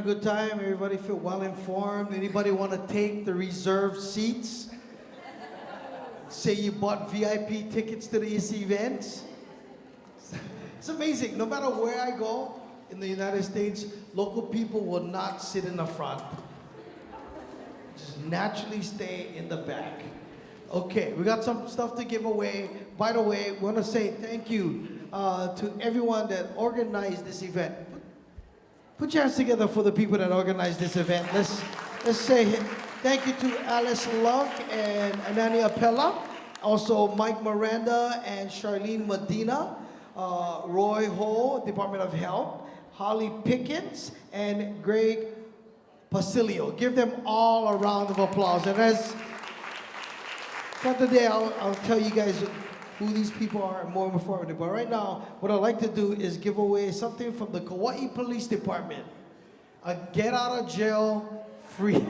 a good time? Everybody feel well informed? Anybody want to take the reserved seats? Say you bought VIP tickets to this event? It's amazing. No matter where I go in the United States, local people will not sit in the front. Just naturally stay in the back. Okay, we got some stuff to give away. By the way, we want to say thank you to everyone that organized this event. Put your hands together for the people that organized this event. Let's say thank you to Alice Lunk and Anani Appella, also Mike Miranda and Charlene Medina, Roy Ho, Department of Health, Holly Pickens, and Greg Pasilio. Give them all a round of applause. And as for today, I'll tell you guys who these people are and more informative. But right now, what I'd like to do is give away something from the Kaua'i Police Department. A get out of jail free.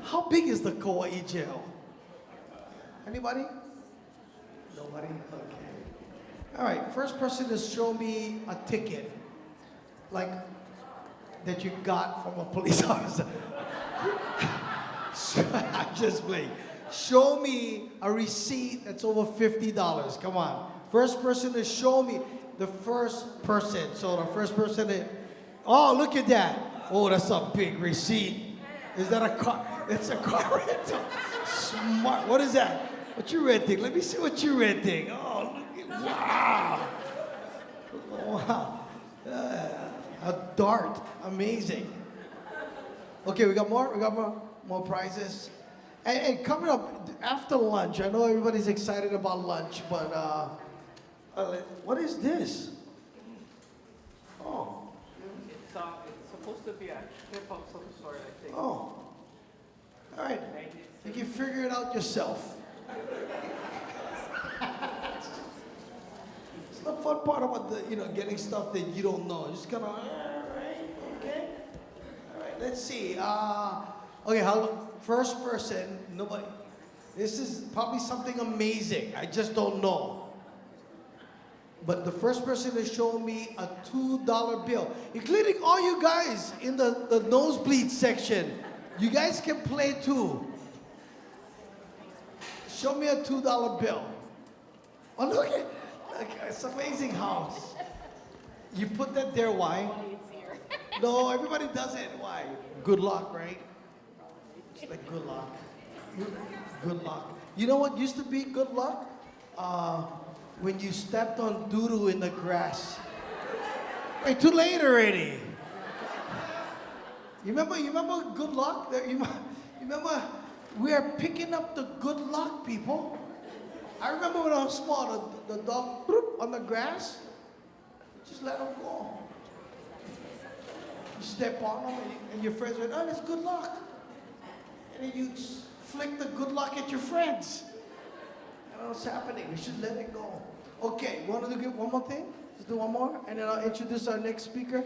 How big is the Kaua'i jail? Anybody? Nobody? Okay. All right, first person to show me a ticket, like that you got from a police officer. I'm just playing. Show me a receipt that's over $50. Come on. First person to show me. The first person. So the first person that, oh, look at that. Oh, that's a big receipt. Is that a car? It's a car rental. Smart. What is that? What you renting? Let me see what you're renting. Oh, look at, wow. Wow. A dart. Amazing. Okay, we got more? We got more prizes? And coming up after lunch, I know everybody's excited about lunch, but what is this? Oh. It's supposed to be a hip hop some sort, I think. Oh. All right. You can figure it out yourself. It's the fun part about getting stuff that you don't know. Just kind of, all right, okay. All right, let's see. Okay, first person, nobody. This is probably something amazing. I just don't know. But the first person to show me a $2 bill, including all you guys in the nosebleed section. You guys can play too. Show me a $2 bill. Oh, look, it's amazing how you put that there. Why? No, everybody does it. Why? Good luck, right? It's like good luck. Good luck. You know what used to be good luck? When you stepped on doo-doo in the grass. Wait, too late already. You remember good luck? You remember we are picking up the good luck, people. I remember when I was small, the dog on the grass, just let him go. You step on him and your friends went, oh, that's good luck. And then you flick the good luck at your friends. I don't know what's happening. We should let it go. Okay, you want to do one more thing? Let's do one more, and then I'll introduce our next speaker.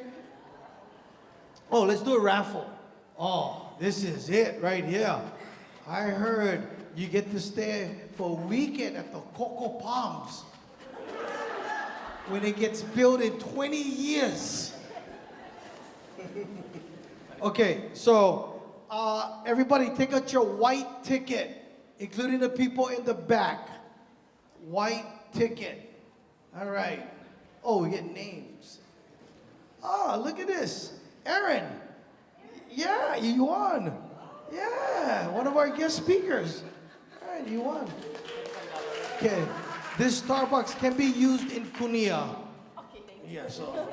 Oh, let's do a raffle. Oh, this is it right here. I heard you get to stay for a weekend at the Coco Palms when it gets built in 20 years. Okay, so everybody take out your white ticket, including the people in the back. White ticket. All right. Oh, we get names. Oh, look at this. Aaron. Yeah, you won. Yeah, one of our guest speakers. All right, you won. Okay, this Starbucks can be used in Kunia. Okay, thank you. Yeah, so,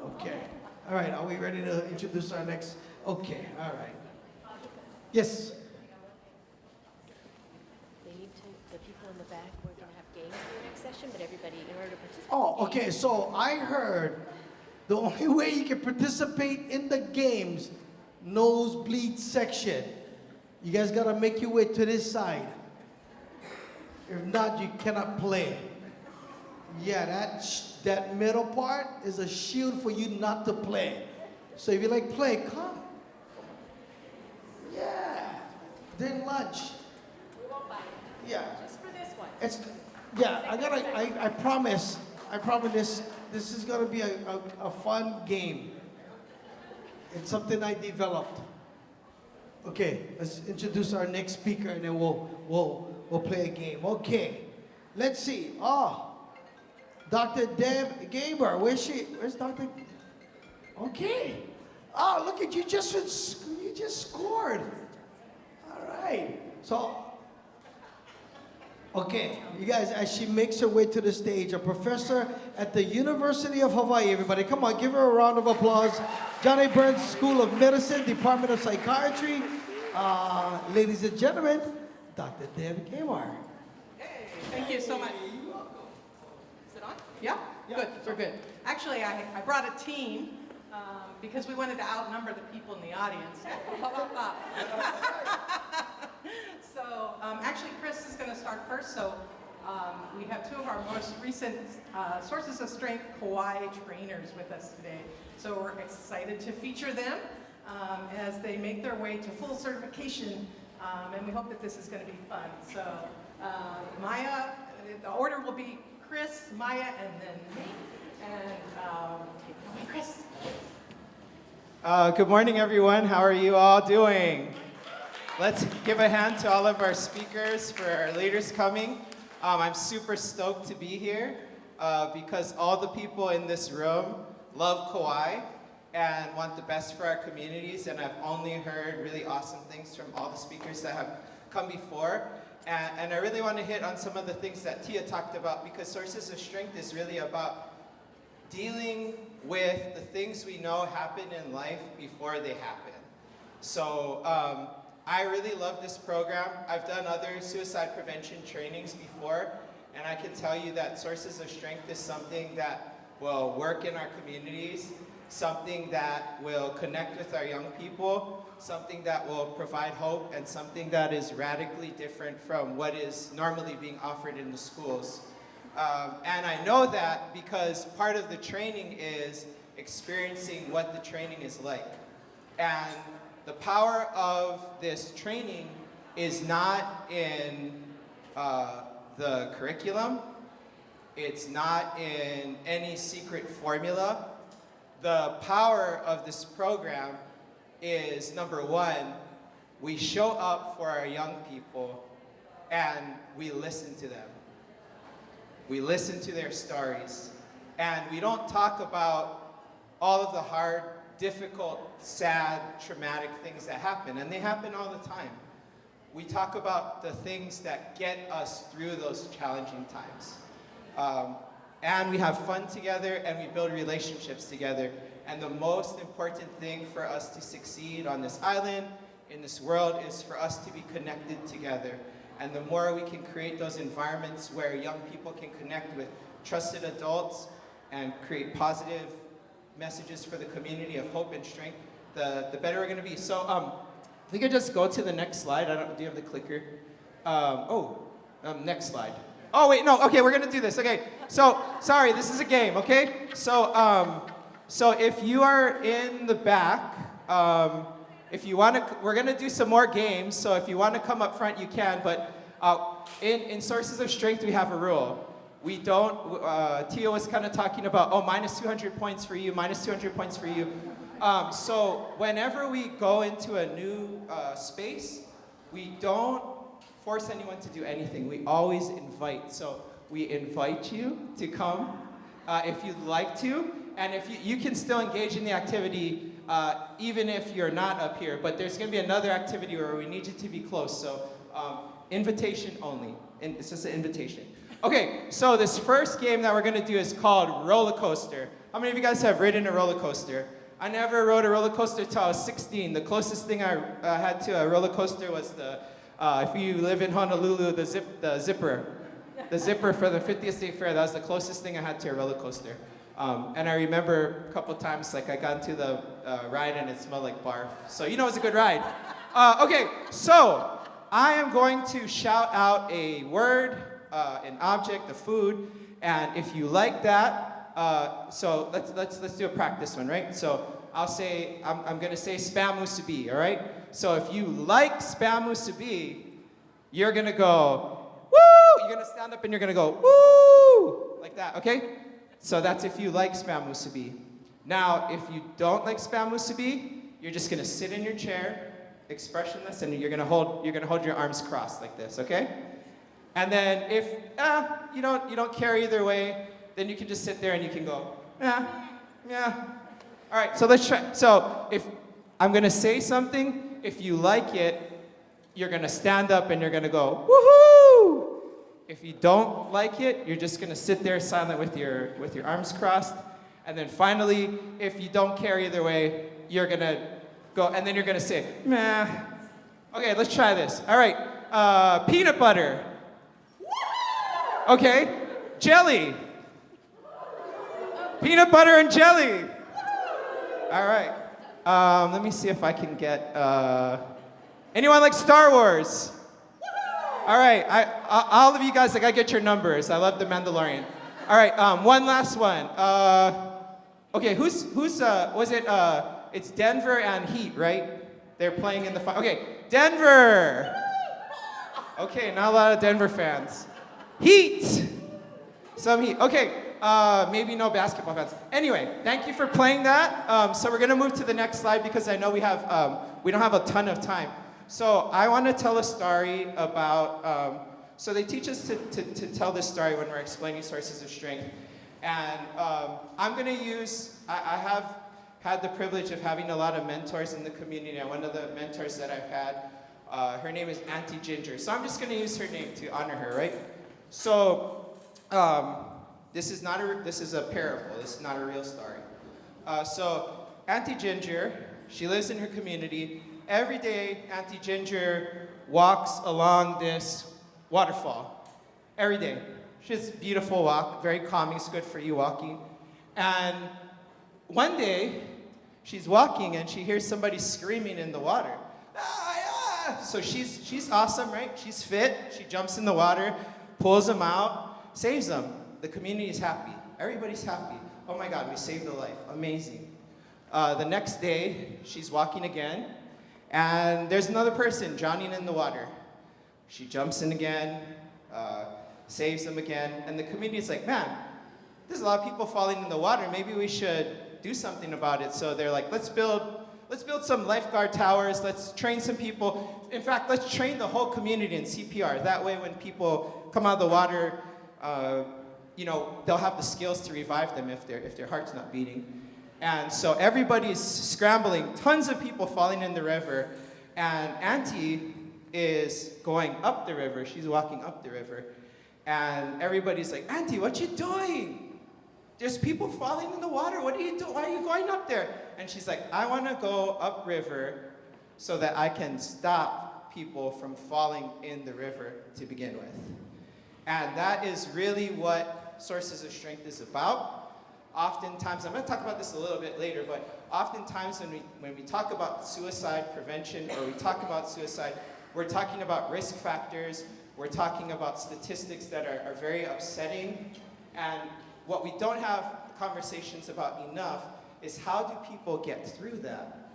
okay. All right, are we ready to introduce our next? Okay, all right. Yes. They need to, the people in the back, we're going to have games for the next session, but everybody, in order to participate. Oh, okay, so I heard the only way you can participate in the games, nosebleed section. You guys gotta make your way to this side. If not, you cannot play. Yeah, that middle part is a shield for you not to play. So if you like play, come. Yeah, during lunch. We won't buy it. Yeah. Just for this one. It's, yeah, I promise I promise this is gonna be a fun game. It's something I developed. Okay, let's introduce our next speaker and then we'll play a game. Okay, let's see. Oh, Dr. Deb Gamer, where's she? Where's Dr. Okay. Oh, look at you! You just scored. All right. So, okay, you guys, as she makes her way to the stage, a professor at the University of Hawaii. Everybody, come on, give her a round of applause. John A. Burns School of Medicine, Department of Psychiatry. Ladies and gentlemen, Dr. Deb Gamer. Hey, thank you so much. Is it on? Yeah? Good, we're good. Actually, I brought a team because we wanted to outnumber the people in the audience. So, actually, Chris is going to start first. So, we have two of our most recent sources of strength Kaua'i trainers with us today. So, we're excited to feature them as they make their way to full certification. And we hope that this is going to be fun. So, Maya, the order will be Chris, Maya, and then me. And take it away, Chris. Good morning, everyone. How are you all doing? Let's give a hand to all of our speakers for our leaders coming. I'm super stoked to be here because all the people in this room love Kaua'i and want the best for our communities, and I've only heard really awesome things from all the speakers that have come before. And I really want to hit on some of the things that Tia talked about, because Sources of Strength is really about dealing with the things we know happen in life before they happen. So I really love this program. I've done other suicide prevention trainings before, and I can tell you that Sources of Strength is something that will work in our communities, something that will connect with our young people, something that will provide hope, and something that is radically different from what is normally being offered in the schools. And I know that because part of the training is experiencing what the training is like. And the power of this training is not in the curriculum. It's not in any secret formula. The power of this program is, number one, we show up for our young people and we listen to them. We listen to their stories. And we don't talk about all of the hard, difficult, sad, traumatic things that happen. And they happen all the time. We talk about the things that get us through those challenging times. And we have fun together and we build relationships together. And the most important thing for us to succeed on this island, in this world, is for us to be connected together. And the more we can create those environments where young people can connect with trusted adults and create positive messages for the community of hope and strength, the better we're going to be. So if we could just go to the next slide. Do you have the clicker? Next slide. Oh, wait, no. Okay, we're going to do this. Okay, so, sorry, this is a game, okay? So if you are in the back, if you want to, we're going to do some more games, so if you want to come up front, you can, but in Sources of Strength, we have a rule. We don't, Tia was kind of talking about, minus 200 points for you, minus 200 points for you. So whenever we go into a new space, we don't force anyone to do anything. We always invite. So we invite you to come if you'd like to, and if you can still engage in the activity even if you're not up here, but there's going to be another activity where we need you to be close. So invitation only. It's just an invitation. Okay, so this first game that we're going to do is called Roller Coaster. How many of you guys have ridden a roller coaster? I never rode a roller coaster till I was 16. The closest thing I had to a roller coaster was the, if you live in Honolulu, the zipper. The zipper for the 50th State Fair. That was the closest thing I had to a roller coaster. And I remember a couple times, like I got into the ride and it smelled like barf. So you know it's a good ride. Okay, so I am going to shout out a word, an object, a food, and if you like that, so let's do a practice one, right? So I'll say, I'm gonna say spam musubi, all right? So if you like spam musubi, you're gonna go, woo! You're gonna stand up and you're gonna go, woo! Like that, okay? So that's if you like spam musubi. Now, if you don't like spam musubi, you're just gonna sit in your chair, expressionless, and you're gonna hold your arms crossed like this, okay? And then if you don't care either way, then you can just sit there and you can go, yeah. All right, so let's try. So if I'm gonna say something, if you like it, you're gonna stand up and you're gonna go, woohoo! If you don't like it, you're just gonna sit there silent with your arms crossed. And then finally, if you don't care either way, you're gonna go, and then you're gonna say, meh. Okay, let's try this. All right, peanut butter. Okay, jelly. Peanut butter and jelly. All right. Let me see if I can get. Anyone like Star Wars? All right. All of you guys, I gotta get your numbers. I love The Mandalorian. All right. One last one. Okay. Who's? Was it? It's Denver and Heat, right? They're playing in the. Okay. Denver. Okay. Not a lot of Denver fans. Heat. Some Heat. Okay. Maybe no basketball fans. Anyway, thank you for playing that. So we're gonna move to the next slide because I know we don't have a ton of time. So I want to tell a story about. So they teach us to tell this story when we're explaining sources of strength, and I'm gonna use. I have had the privilege of having a lot of mentors in the community. And one of the mentors that I've had, her name is Auntie Ginger. So I'm just gonna use her name to honor her, right? So. This is a parable. This is not a real story. So Auntie Ginger, she lives in her community. Every day, Auntie Ginger walks along this waterfall. Every day. She has a beautiful walk, very calming. It's good for you walking. And one day, she's walking and she hears somebody screaming in the water. So she's awesome, right? She's fit. She jumps in the water, pulls them out, saves them. The community is happy. Everybody's happy. Oh my God, we saved a life. Amazing. The next day, she's walking again, and there's another person drowning in the water. She jumps in again, saves them again, and the community is like, man, there's a lot of people falling in the water. Maybe we should do something about it. So they're like, let's build some lifeguard towers. Let's train some people. In fact, let's train the whole community in CPR. That way, when people come out of the water, they'll have the skills to revive them if their heart's not beating. And so everybody's scrambling, tons of people falling in the river, and Auntie is going up the river. She's walking up the river, and everybody's like, Auntie, what you doing? There's people falling in the water. What are you doing? Why are you going up there? And she's like, I want to go upriver so that I can stop people from falling in the river to begin with. And that is really what Sources of Strength is about. Oftentimes, I'm going to talk about this a little bit later, but oftentimes when we talk about suicide prevention or we talk about suicide, we're talking about risk factors, we're talking about statistics that are very upsetting, and what we don't have conversations about enough is how do people get through that?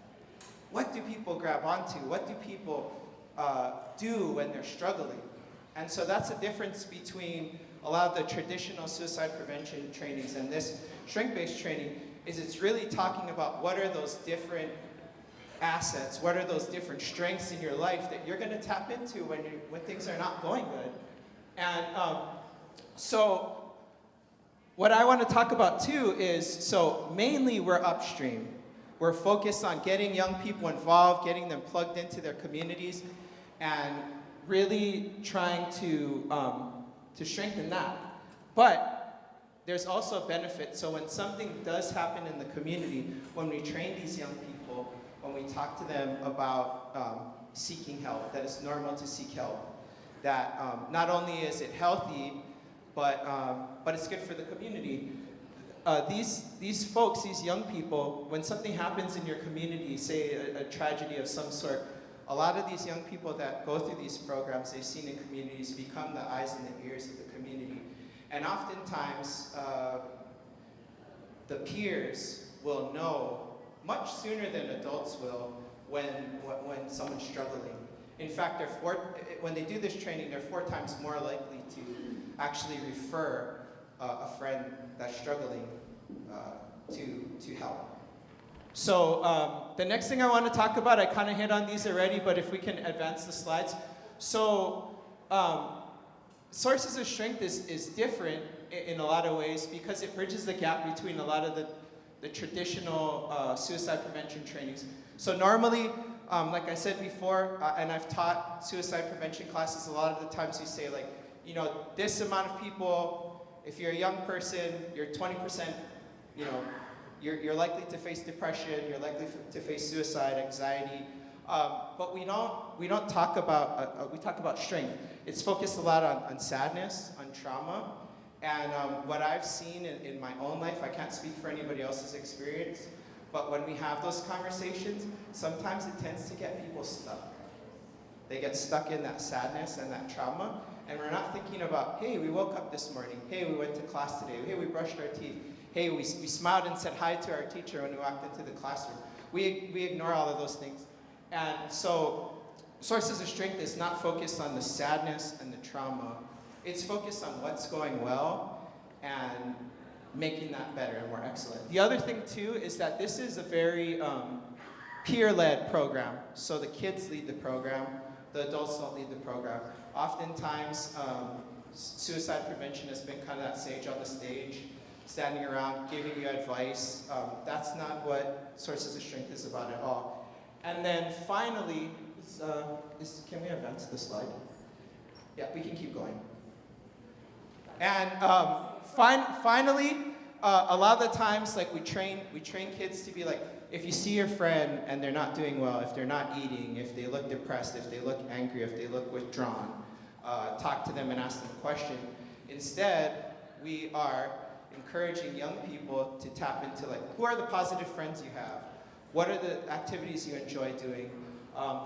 What do people grab onto? What do people do when they're struggling? And so that's the difference between a lot of the traditional suicide prevention trainings and this strength-based training is it's really talking about what are those different assets, what are those different strengths in your life that you're going to tap into when things are not going good. And so what I want to talk about too is, so mainly we're upstream. We're focused on getting young people involved, getting them plugged into their communities, and really trying to strengthen that. But there's also benefits. So when something does happen in the community, when we train these young people, when we talk to them about seeking help, that it's normal to seek help, that not only is it healthy, but it's good for the community. These folks, these young people, when something happens in your community, say a tragedy of some sort, a lot of these young people that go through these programs they've seen in communities become the eyes and the ears of the community. And oftentimes, the peers will know much sooner than adults will when someone's struggling. In fact, when they do this training, they're 4 times more likely to actually refer a friend that's struggling to help. So the next thing I want to talk about, I kind of hit on these already, but if we can advance the slides. So sources of strength is different in a lot of ways because it bridges the gap between a lot of the traditional suicide prevention trainings. So normally, like I said before, and I've taught suicide prevention classes, a lot of the times you say like, you know, this amount of people, if you're a young person, you're 20%, you know, you're likely to face depression, you're likely to face suicide, anxiety, but we don't talk about, we talk about strength. It's focused a lot on sadness, on trauma, and what I've seen in my own life, I can't speak for anybody else's experience, but when we have those conversations, sometimes it tends to get people stuck. They get stuck in that sadness and that trauma, and we're not thinking about, hey, we woke up this morning, hey, we went to class today, hey, we brushed our teeth, hey, we smiled and said hi to our teacher when we walked into the classroom. We ignore all of those things. And so sources of strength is not focused on the sadness and the trauma. It's focused on what's going well and making that better and more excellent. The other thing too is that this is a very peer-led program. So the kids lead the program, the adults don't lead the program. Oftentimes, suicide prevention has been kind of that sage on the stage, standing around, giving you advice. That's not what Sources of Strength is about at all. And then finally, can we advance the slide? Yeah, we can keep going. And finally, a lot of the times, like we train kids to be like, if you see your friend and they're not doing well, if they're not eating, if they look depressed, if they look angry, if they look withdrawn, talk to them and ask them a question. Instead, we are encouraging young people to tap into like, who are the positive friends you have? What are the activities you enjoy doing?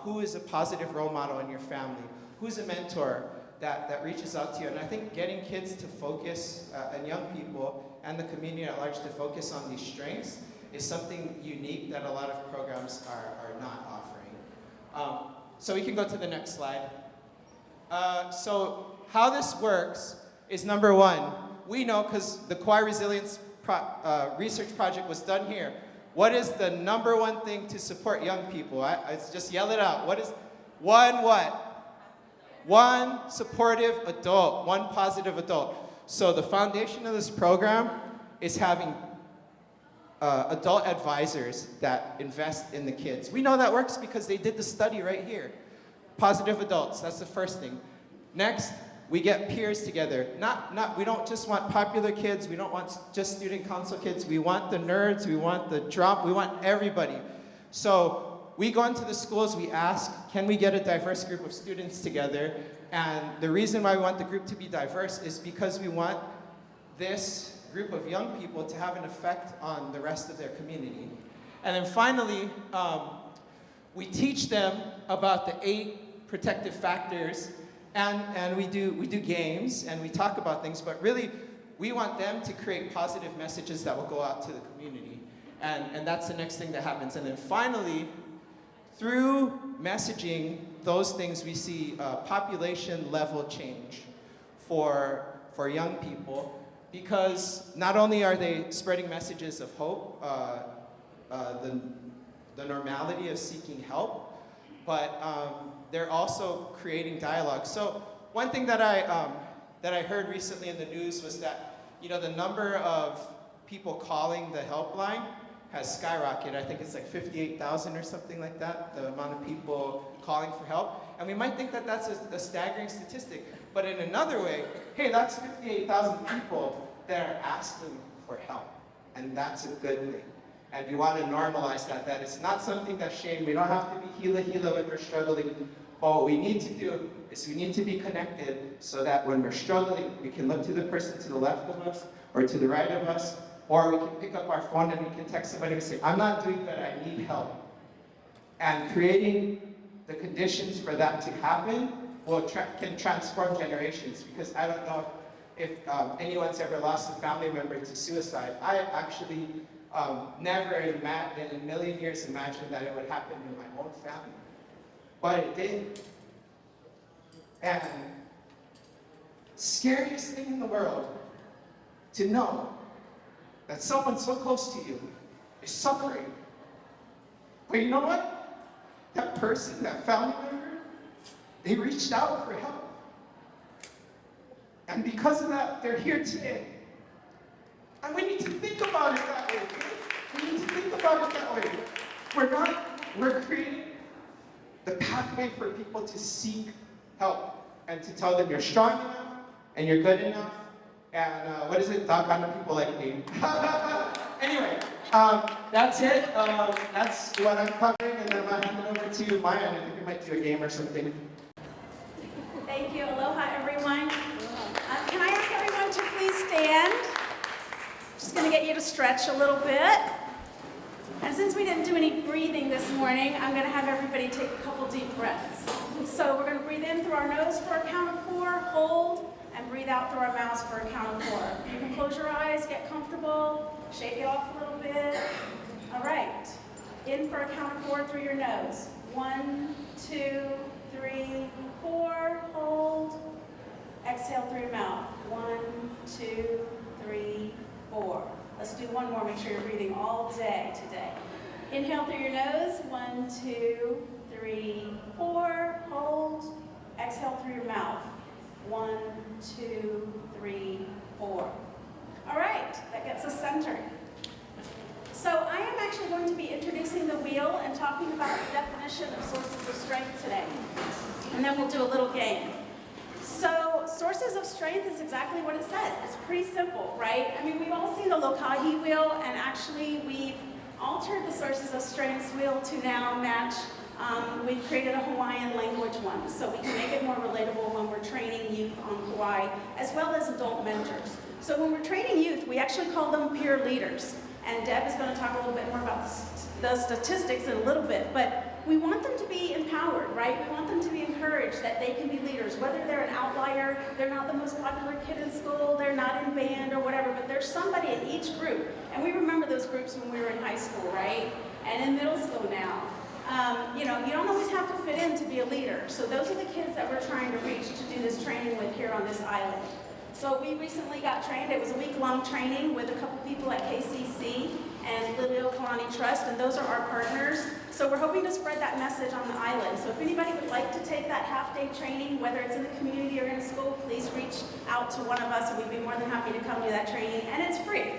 Who is a positive role model in your family? Who's a mentor that reaches out to you? And I think getting kids to focus, and young people and the community at large to focus on these strengths is something unique that a lot of programs are not offering. So we can go to the next slide. So how this works is number one, we know because the Kaua'i Resilience Research Project was done here. What is the number one thing to support young people? I just yell it out. What is one what? One supportive adult, one positive adult. So the foundation of this program is having adult advisors that invest in the kids. We know that works because they did the study right here. Positive adults, that's the first thing. Next, we get peers together. We don't just want popular kids, we don't want just student council kids, we want the nerds, we want the drop, we want everybody. So we go into the schools, we ask, can we get a diverse group of students together? And the reason why we want the group to be diverse is because we want this group of young people to have an effect on the rest of their community. And then finally, we teach them about the 8 protective factors, and we do games, and we talk about things, but really, we want them to create positive messages that will go out to the community. And that's the next thing that happens. And then finally, through messaging those things, we see population level change for young people, because not only are they spreading messages of hope, the normality of seeking help, but they're also creating dialogue. So one thing that I heard recently in the news was that, you know, the number of people calling the helpline has skyrocketed. I think it's like 58,000 or something like that, the amount of people calling for help. And we might think that that's a staggering statistic, but in another way, hey, that's 58,000 people that are asking for help, and that's a good thing. And we want to normalize that it's not something that's shame. We don't have to be hila when we're struggling. But what we need to do is we need to be connected so that when we're struggling, we can look to the person to the left of us or to the right of us, or we can pick up our phone and we can text somebody and say, I'm not doing good, I need help. And creating the conditions for that to happen can transform generations, because I don't know if anyone's ever lost a family member to suicide. I actually never in a million years imagined that it would happen in my own family. But it did. And scariest thing in the world to know that someone so close to you is suffering. But you know what? That person, that family member, they reached out for help. And because of that, they're here today. And we need to think about it that way. We need to think about it that way. We're creating the pathway for people to seek help and to tell them you're strong enough and you're good enough. And what is it? That kind of people like me. Anyway, that's it. That's what I'm covering, and then I'm gonna hand it over to Maya, and I think we might do a game or something. Thank you. Aloha, everyone. Can I ask everyone to please stand? Just going to get you to stretch a little bit. And since we didn't do any breathing this morning, I'm going to have everybody take a couple deep breaths. So we're going to breathe in through our nose for a count of 4, hold, and breathe out through our mouths for a count of 4. You can close your eyes, get comfortable, shake it off a little bit. All right. In for a count of 4 through your nose. 1, 2, 3, 4, hold. Exhale through your mouth. 1, 2, 3, 4. Let's do one more. Make sure you're breathing all day today. Inhale through your nose. 1, 2, 3, 4. Hold. Exhale through your mouth. 1, 2, 3, 4. All right, that gets us centered. So I am actually going to be introducing the wheel and talking about the definition of sources of strength today. And then we'll do a little game. So sources of strength is exactly what it says. It's pretty simple, right? I mean, we've all seen the Kaua'i wheel, and actually we've altered the sources of strength wheel to now match. We've created a Hawaiian language one, so we can make it more relatable when we're training youth on Kaua'i, as well as adult mentors. So when we're training youth, we actually call them peer leaders. And Deb is going to talk a little bit more about the statistics in a little bit, but we want them to be empowered, right? We want them to be encouraged that they can be leaders, whether they're an outlier, they're not the most popular kid in school, they're not in band or whatever, but there's somebody in each group. And we remember those groups when we were in high school, right? And in middle school now. You know, you don't always have to fit in to be a leader. So those are the kids that we're trying to reach to do this training with here on this island. So we recently got trained. It was a week-long training with a couple people at KCC and Little Kalani Trust, and those are our partners. So we're hoping to spread that message on the island. So if anybody would like to take that half-day training, whether it's in the community or in school, please reach out to one of us, and we'd be more than happy to come do that training, and it's free.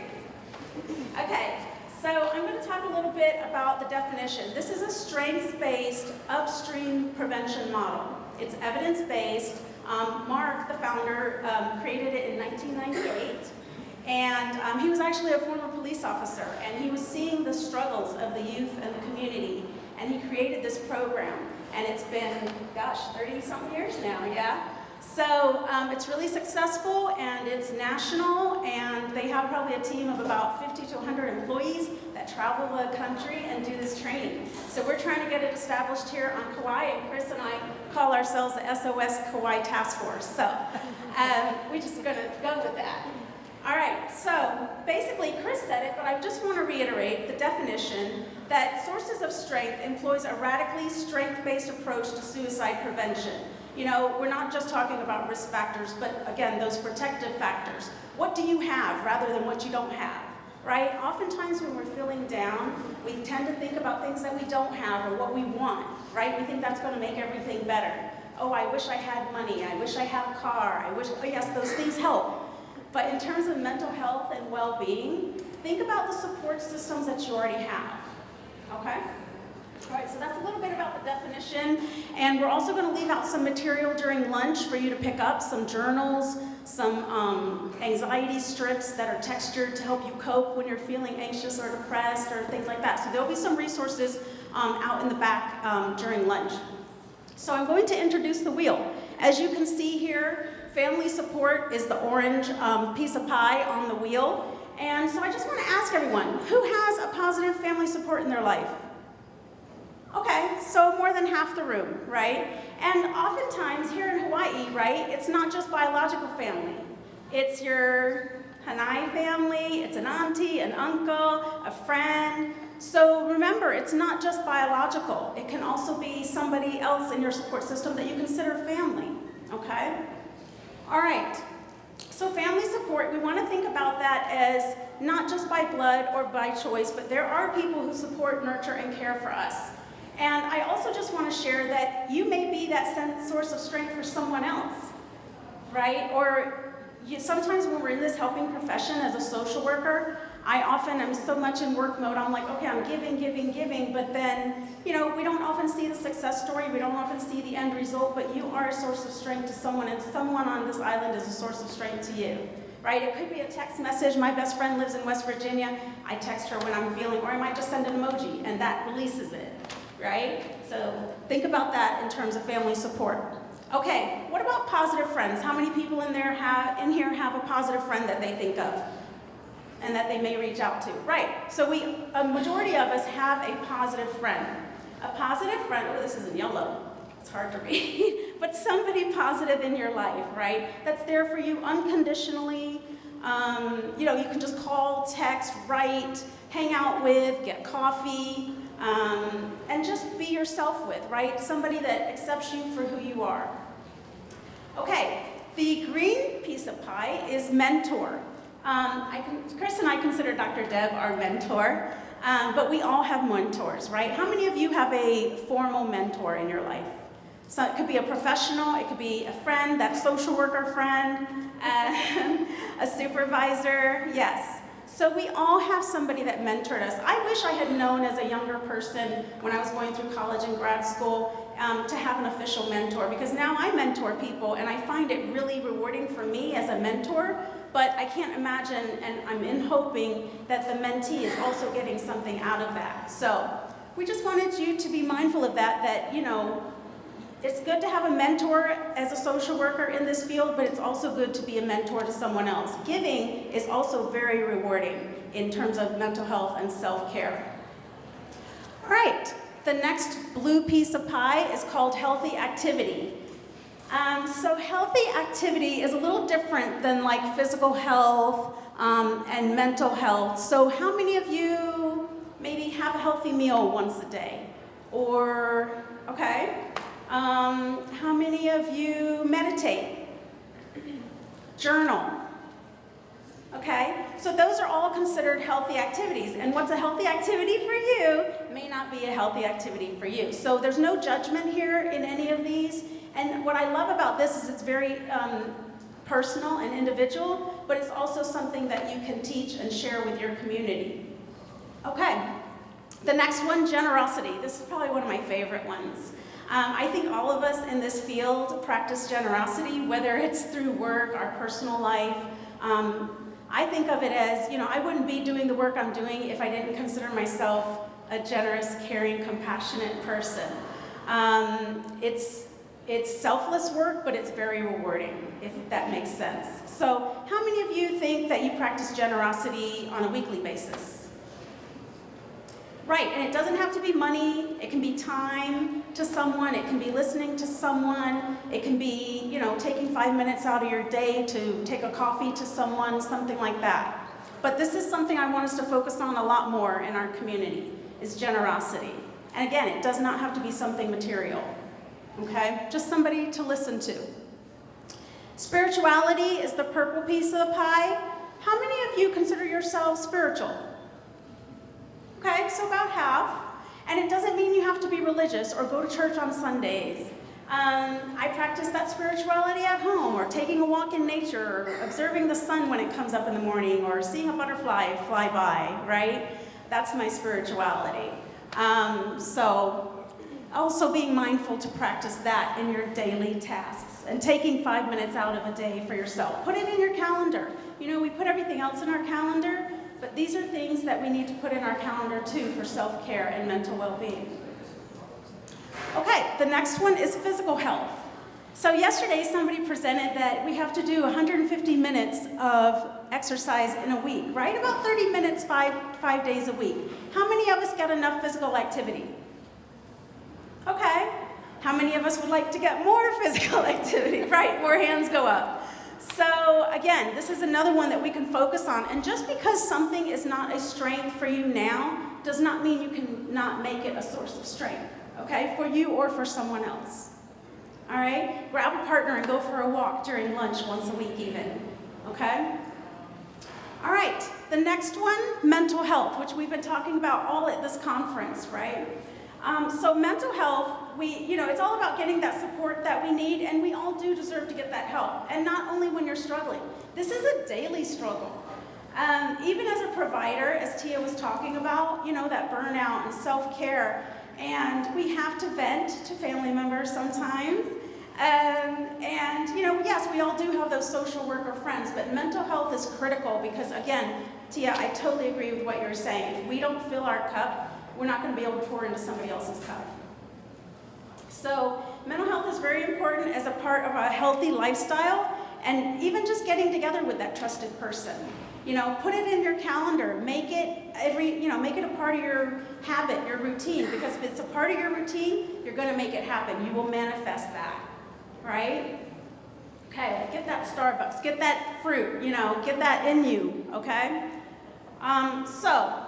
Okay, so I'm going to talk a little bit about the definition. This is a strengths-based upstream prevention model. It's evidence-based. Mark, the founder, created it in 1998, and he was actually a former police officer, and he was seeing the struggles of the youth and the community, and he created this program, and it's been, gosh, 30-something years now, yeah? So it's really successful, and it's national, and they have probably a team of about 50 to 100 employees that travel the country and do this training. So we're trying to get it established here on Kaua'i, and Chris and I call ourselves the SOS Kaua'i Task Force. So we're just going to go with that. All right, so basically Chris said it, but I just want to reiterate the definition that Sources of Strength employs a radically strength-based approach to suicide prevention. You know, we're not just talking about risk factors, but again, those protective factors. What do you have rather than what you don't have, right? Oftentimes when we're feeling down, we tend to think about things that we don't have or what we want, right? We think that's going to make everything better. Oh, I wish I had money. I wish I had a car. I wish, oh yes, those things help. But in terms of mental health and well-being, think about the support systems that you already have, okay? All right, so that's a little bit about the definition, and we're also going to leave out some material during lunch for you to pick up, some journals, some anxiety strips that are textured to help you cope when you're feeling anxious or depressed or things like that. So there'll be some resources out in the back during lunch. So I'm going to introduce the wheel. As you can see here, family support is the orange piece of pie on the wheel. And so I just want to ask everyone, who has a positive family support in their life? Okay, so more than half the room, right? And oftentimes here in Hawaii, right, it's not just biological family. It's your Hanai family, it's an auntie, an uncle, a friend. So remember, it's not just biological. It can also be somebody else in your support system that you consider family, okay? All right, So family support, we want to think about that as not just by blood or by choice, but there are people who support, nurture, and care for us. And I also just want to share that you may be that source of strength for someone else, right? Or sometimes when we're in this helping profession as a social worker, I often am so much in work mode, I'm like, okay, I'm giving, but then, we don't often see the success story, we don't often see the end result, but you are a source of strength to someone, and someone on this island is a source of strength to you, right? It could be a text message. My best friend lives in West Virginia. I text her when I'm feeling, or I might just send an emoji, and that releases it, right? So think about that in terms of family support. Okay, what about positive friends? How many people in here have a positive friend that they think of and that they may reach out to? Right, so a majority of us have a positive friend. A positive friend, oh, this is in yellow. It's hard to read, but somebody positive in your life, right? That's there for you unconditionally. You can just call, text, write, hang out with, get coffee, and just be yourself with, right? Somebody that accepts you for who you are. Okay, the green piece of pie is mentor. Chris and I consider Dr. Deb our mentor, but we all have mentors, right? How many of you have a formal mentor in your life? So it could be a professional, it could be a friend, that social worker friend, a supervisor, yes. So we all have somebody that mentored us. I wish I had known as a younger person when I was going through college and grad school to have an official mentor, because now I mentor people and I find it really rewarding for me as a mentor, but I can't imagine, and I'm hoping that the mentee is also getting something out of that. So we just wanted you to be mindful of that it's good to have a mentor as a social worker in this field, but it's also good to be a mentor to someone else. Giving is also very rewarding in terms of mental health and self-care. All right, the next blue piece of pie is called healthy activity. So healthy activity is a little different than like physical health and mental health. So how many of you maybe have a healthy meal once a day? Or, okay. How many of you meditate? Journal? Okay, so those are all considered healthy activities, and what's a healthy activity for you may not be a healthy activity for you. So there's no judgment here in any of these, and what I love about this is it's very personal and individual, but it's also something that you can teach and share with your community. Okay, the next one, generosity. This is probably one of my favorite ones. I think all of us in this field practice generosity, whether it's through work, our personal life. I think of it as, I wouldn't be doing the work I'm doing if I didn't consider myself a generous, caring, compassionate person. It's selfless work, but it's very rewarding, if that makes sense. So how many of you think that you practice generosity on a weekly basis? Right, and it doesn't have to be money, it can be time to someone, it can be listening to someone, it can be, taking 5 minutes out of your day to take a coffee to someone, something like that. But this is something I want us to focus on a lot more in our community, is generosity. And again, it does not have to be something material, okay? Just somebody to listen to. Spirituality is the purple piece of the pie. How many of you consider yourselves spiritual? Okay, so about half. And it doesn't mean you have to be religious or go to church on Sundays. I practice that spirituality at home, or taking a walk in nature, or observing the sun when it comes up in the morning, or seeing a butterfly fly by, right? That's my spirituality. So also being mindful to practice that in your daily tasks, and taking 5 minutes out of a day for yourself. Put it in your calendar. We put everything else in our calendar, but these are things that we need to put in our calendar too for self-care and mental well-being. Okay, the next one is physical health. So yesterday somebody presented that we have to do 150 minutes of exercise in a week, right? About 30 minutes, five days a week. How many of us get enough physical activity? Okay. How many of us would like to get more physical activity? Right, more hands go up. So again, this is another one that we can focus on. And just because something is not a strength for you now does not mean you can not make it a source of strength, okay, for you or for someone else. All right? Grab a partner and go for a walk during lunch once a week even. okay? All right, the next one, mental health, which we've been talking about all at this conference, right? So mental health, it's all about getting that support that we need, and we all do deserve to get that help, and not only when you're struggling. This is a daily struggle. Even as a provider, as Tia was talking about, that burnout and self-care, and we have to vent to family members sometimes. Yes, we all do have those social worker friends, but mental health is critical because, again, Tia, I totally agree with what you're saying. If we don't fill our cup, we're not going to be able to pour into somebody else's cup. So mental health is very important as a part of a healthy lifestyle, and even just getting together with that trusted person. Put it in your calendar. Make it make it a part of your habit, your routine, because if it's a part of your routine, you're going to make it happen. You will manifest that, right? Okay, get that Starbucks, get that fruit, get that in you, okay? So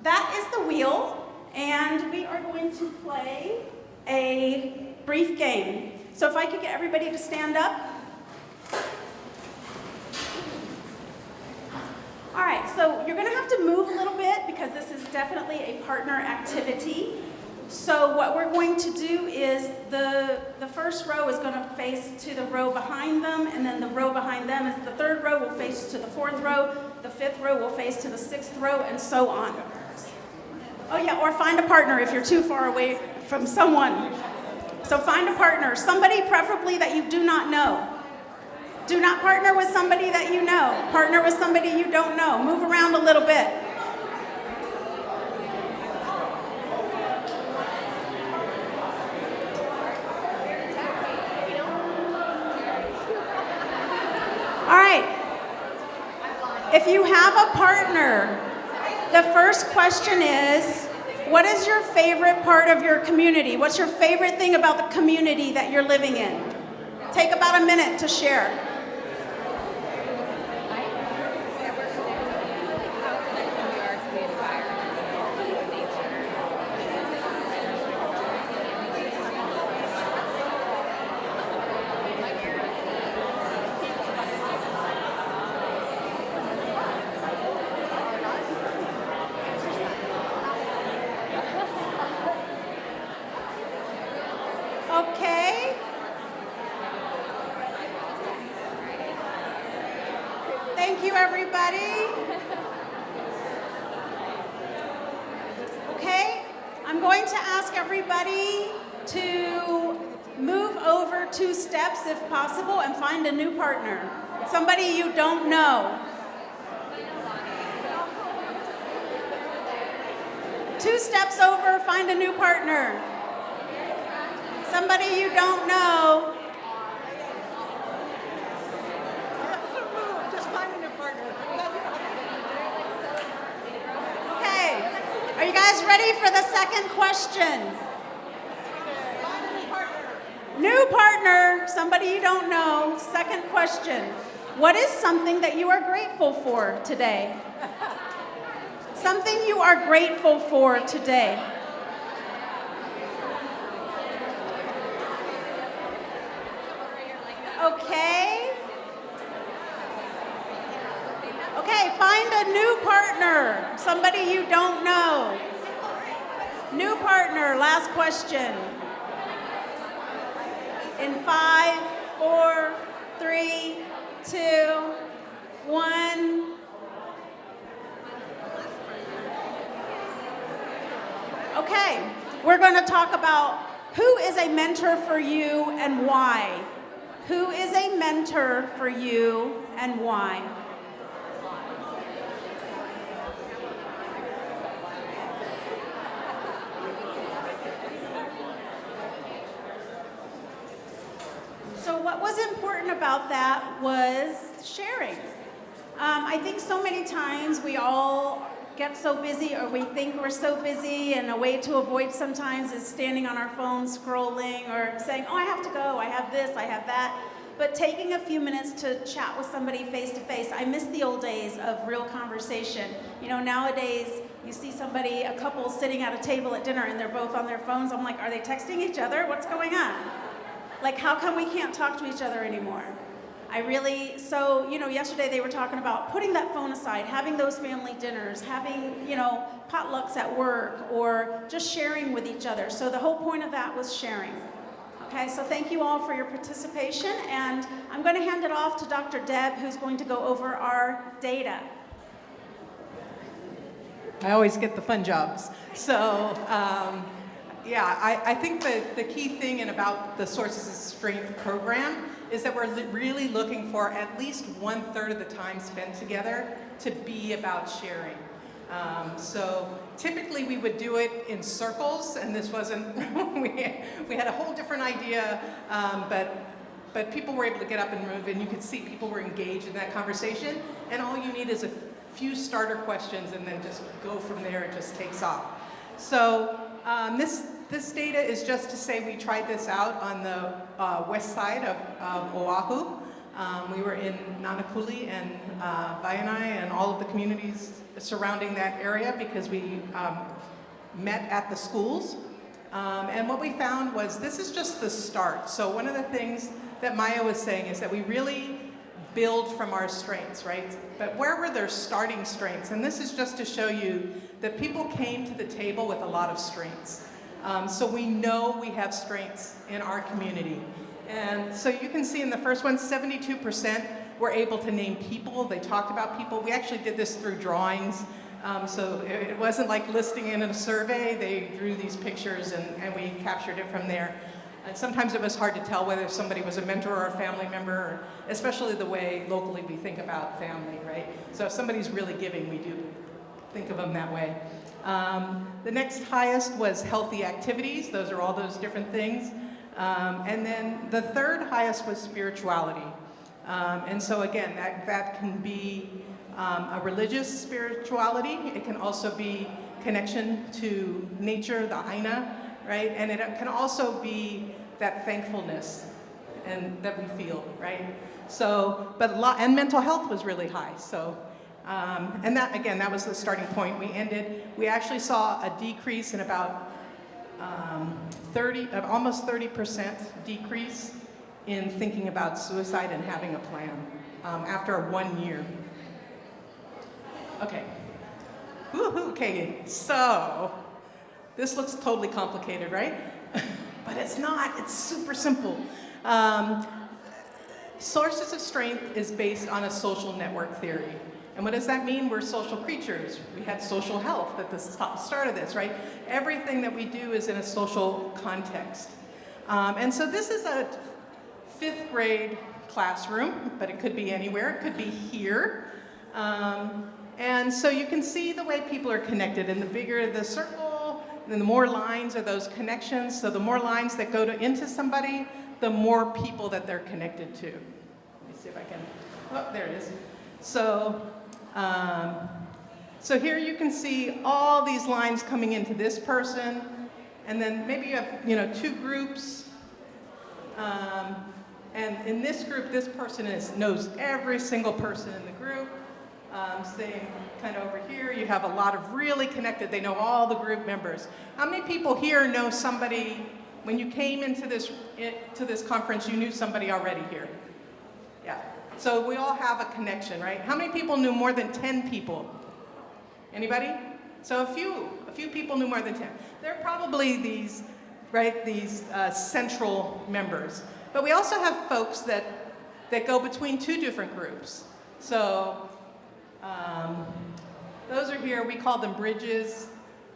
that is the wheel, and we are going to play a brief game. So if I could get everybody to stand up. All right, so you're going to have to move a little bit because this is definitely a partner activity. So what we're going to do is the first row is going to face to the row behind them, and then the row behind them is the third row will face to the fourth row, the fifth row will face to the sixth row, and so on. Oh yeah, or find a partner if you're too far away from someone. So find a partner, somebody preferably that you do not know. Do not partner with somebody that you know. Partner with somebody you don't know. Move around a little bit. All right. If you have a partner, the first question is, what is your favorite part of your community? What's your favorite thing about the community that you're living in? Take about a minute to share. Okay. Thank you, everybody. Okay, I'm going to ask everybody to move over 2 steps if possible and find a new partner. Somebody you don't know. 2 steps over, find a new partner. Somebody you don't know. Just find a new partner. Okay, are you guys ready for the second question? Find a new partner. New partner, somebody you don't know. Second question. What is something that you are grateful for today? Something you are grateful for today. Okay. Okay, find a new partner. Somebody you don't know. New partner, last question. In 5, 4, 3, 2, 1. Okay, we're going to talk about who is a mentor for you and why. Who is a mentor for you and why? So what was important about that was sharing. I think so many times we all get so busy, or we think we're so busy, and a way to avoid sometimes is standing on our phones scrolling or saying, oh, I have to go, I have this, I have that. But taking a few minutes to chat with somebody face to face. I miss the old days of real conversation. Nowadays you see somebody, a couple sitting at a table at dinner and they're both on their phones. I'm like, are they texting each other? What's going on? Like, how come we can't talk to each other anymore? Yesterday they were talking about putting that phone aside, having those family dinners, having, potlucks at work, or just sharing with each other. So the whole point of that was sharing. Okay, so thank you all for your participation, and I'm going to hand it off to Dr. Deb, who's going to go over our data. I always get the fun jobs. So, I think the key thing about the Sources of Strength program is that we're really looking for at least 1/3 of the time spent together to be about sharing. So typically we would do it in circles, and this wasn't, we had a whole different idea, but people were able to get up and move, and you could see people were engaged in that conversation, and all you need is a few starter questions, and then just go from there. It just takes off. So this data is just to say we tried this out on the west side of Oahu. We were in Nanakuli and Waianae and all of the communities surrounding that area because we met at the schools. And what we found was this is just the start. So one of the things that Maya was saying is that we really build from our strengths, right? But where were their starting strengths? And this is just to show you that people came to the table with a lot of strengths. So we know we have strengths in our community. And so you can see in the first one, 72% were able to name people. They talked about people. We actually did this through drawings. So it wasn't like listing in a survey. They drew these pictures and we captured it from there. And sometimes it was hard to tell whether somebody was a mentor or a family member, or especially the way locally we think about family, right? So if somebody's really giving, we do think of them that way. The next highest was healthy activities. Those are all those different things. And then the third highest was spirituality. And so again, that can be a religious spirituality. It can also be connection to nature, the Aina, right? And it can also be that thankfulness and that we feel, right? So, and mental health was really high. So, and that, again, that was the starting point. We actually saw a decrease in about almost 30% decrease in thinking about suicide and having a plan after 1 year. Okay. Woohoo, okay, so this looks totally complicated, right? But it's not, it's super simple. Sources of Strength is based on a social network theory. And what does that mean? We're social creatures. We had social health at the start of this, right? Everything that we do is in a social context. And so this is a 5th grade classroom, but it could be anywhere. It could be here. And so you can see the way people are connected. And the bigger the circle, and the more lines are those connections. So the more lines that go into somebody, the more people that they're connected to. Let me see if I can, oh, there it is. So, so here you can see all these lines coming into this person, and then maybe you have, 2 groups, and in this group, this person knows every single person in the group. Same kind of over here, you have a lot of really connected, they know all the group members. How many people here know somebody, when you came into this conference, you knew somebody already here? Yeah. So we all have a connection, right? How many people knew more than 10 people? Anybody? So a few people knew more than 10. They're probably these, right, these central members. But we also have folks that go between 2 different groups. So those are here, we call them bridges.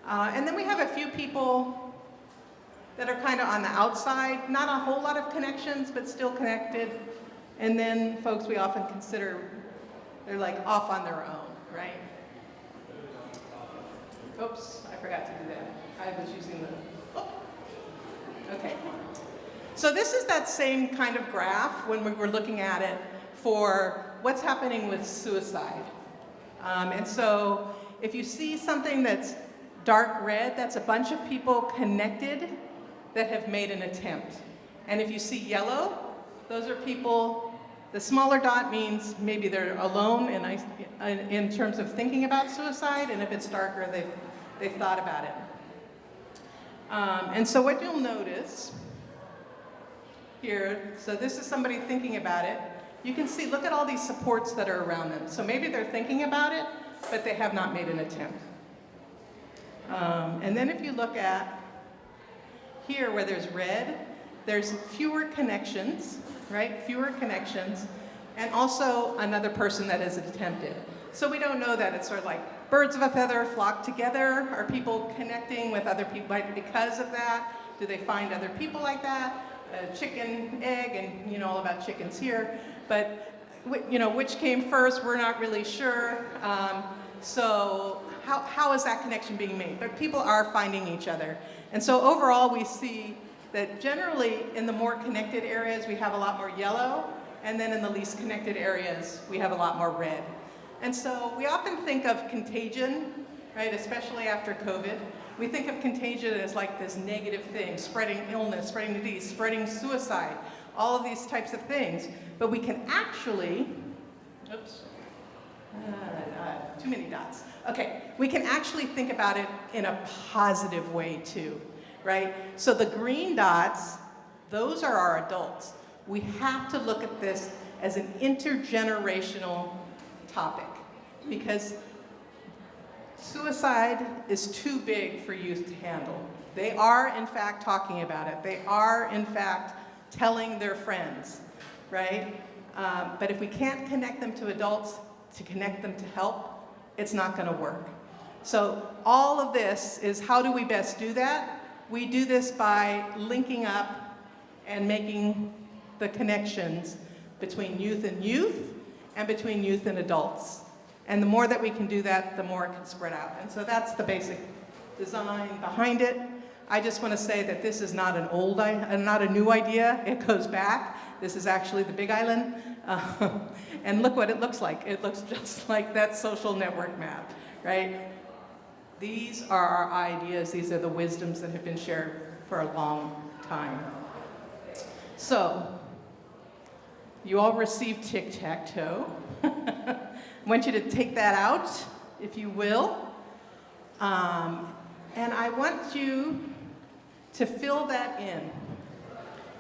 And then we have a few people that are kind of on the outside, not a whole lot of connections, but still connected. And then folks we often consider, they're like off on their own, right? Oops, I forgot to do that. I was using the, oh. Okay. So this is that same kind of graph when we were looking at it for what's happening with suicide. And so if you see something that's dark red, that's a bunch of people connected that have made an attempt. And if you see yellow, those are people, the smaller dot means maybe they're alone in terms of thinking about suicide, and if it's darker, they've thought about it. And so what you'll notice here, so this is somebody thinking about it. you can see, look at all these supports that are around them. So maybe they're thinking about it, but they have not made an attempt. And then if you look at here where there's red, there's fewer connections, right? Fewer connections, and also another person that has attempted. So we don't know that. It's sort of like birds of a feather flock together. Are people connecting with other people because of that? Do they find other people like that? Chicken, egg, and you know all about chickens here. But you know, which came first, we're not really sure. So how is that connection being made? But people are finding each other. And so overall we see that generally in the more connected areas we have a lot more yellow, and then in the least connected areas we have a lot more red. And so we often think of contagion, right, especially after COVID. We think of contagion as like this negative thing, spreading illness, spreading disease, spreading suicide, all of these types of things. But we can actually, oops, too many dots. Okay, we can actually think about it in a positive way too, right? So the green dots, those are our adults. We have to look at this as an intergenerational topic because suicide is too big for youth to handle. They are, in fact, talking about it. They are, in fact, telling their friends, right? But if we can't connect them to adults, to connect them to help, it's not going to work. So all of this is how do we best do that? We do this by linking up and making the connections between youth and between youth and adults. And the more that we can do that, the more it can spread out. And so that's the basic design behind it. I just want to say that this is not not a new idea. It goes back. This is actually the Big Island. And look what it looks like. It looks just like that social network map, right? These are our ideas. These are the wisdoms that have been shared for a long time. So, you all received tic-tac-toe. I want you to take that out, if you will. And I want you to fill that in.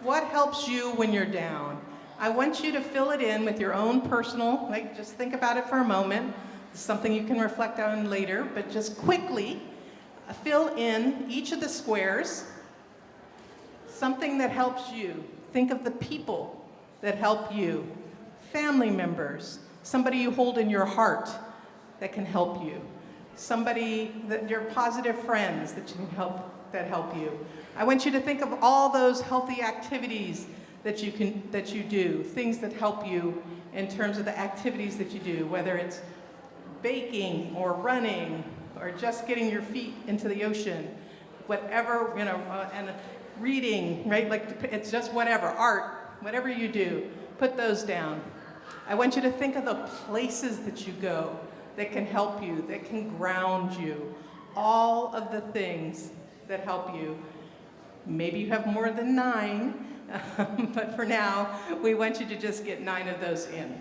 What helps you when you're down? I want you to fill it in with your own personal, like just think about it for a moment. It's something you can reflect on later, but just quickly fill in each of the squares, something that helps you. Think of the people that help you, family members, somebody you hold in your heart that can help you, somebody that your positive friends that you can help you. I want you to think of all those healthy activities that you do, things that help you in terms of the activities that you do, whether it's baking or running or just getting your feet into the ocean, whatever, you know, and reading, right? Like it's just whatever, art, whatever you do, put those down. I want you to think of the places that you go that can help you, that can ground you, all of the things that help you. Maybe you have more than 9, but for now, we want you to just get 9 of those in.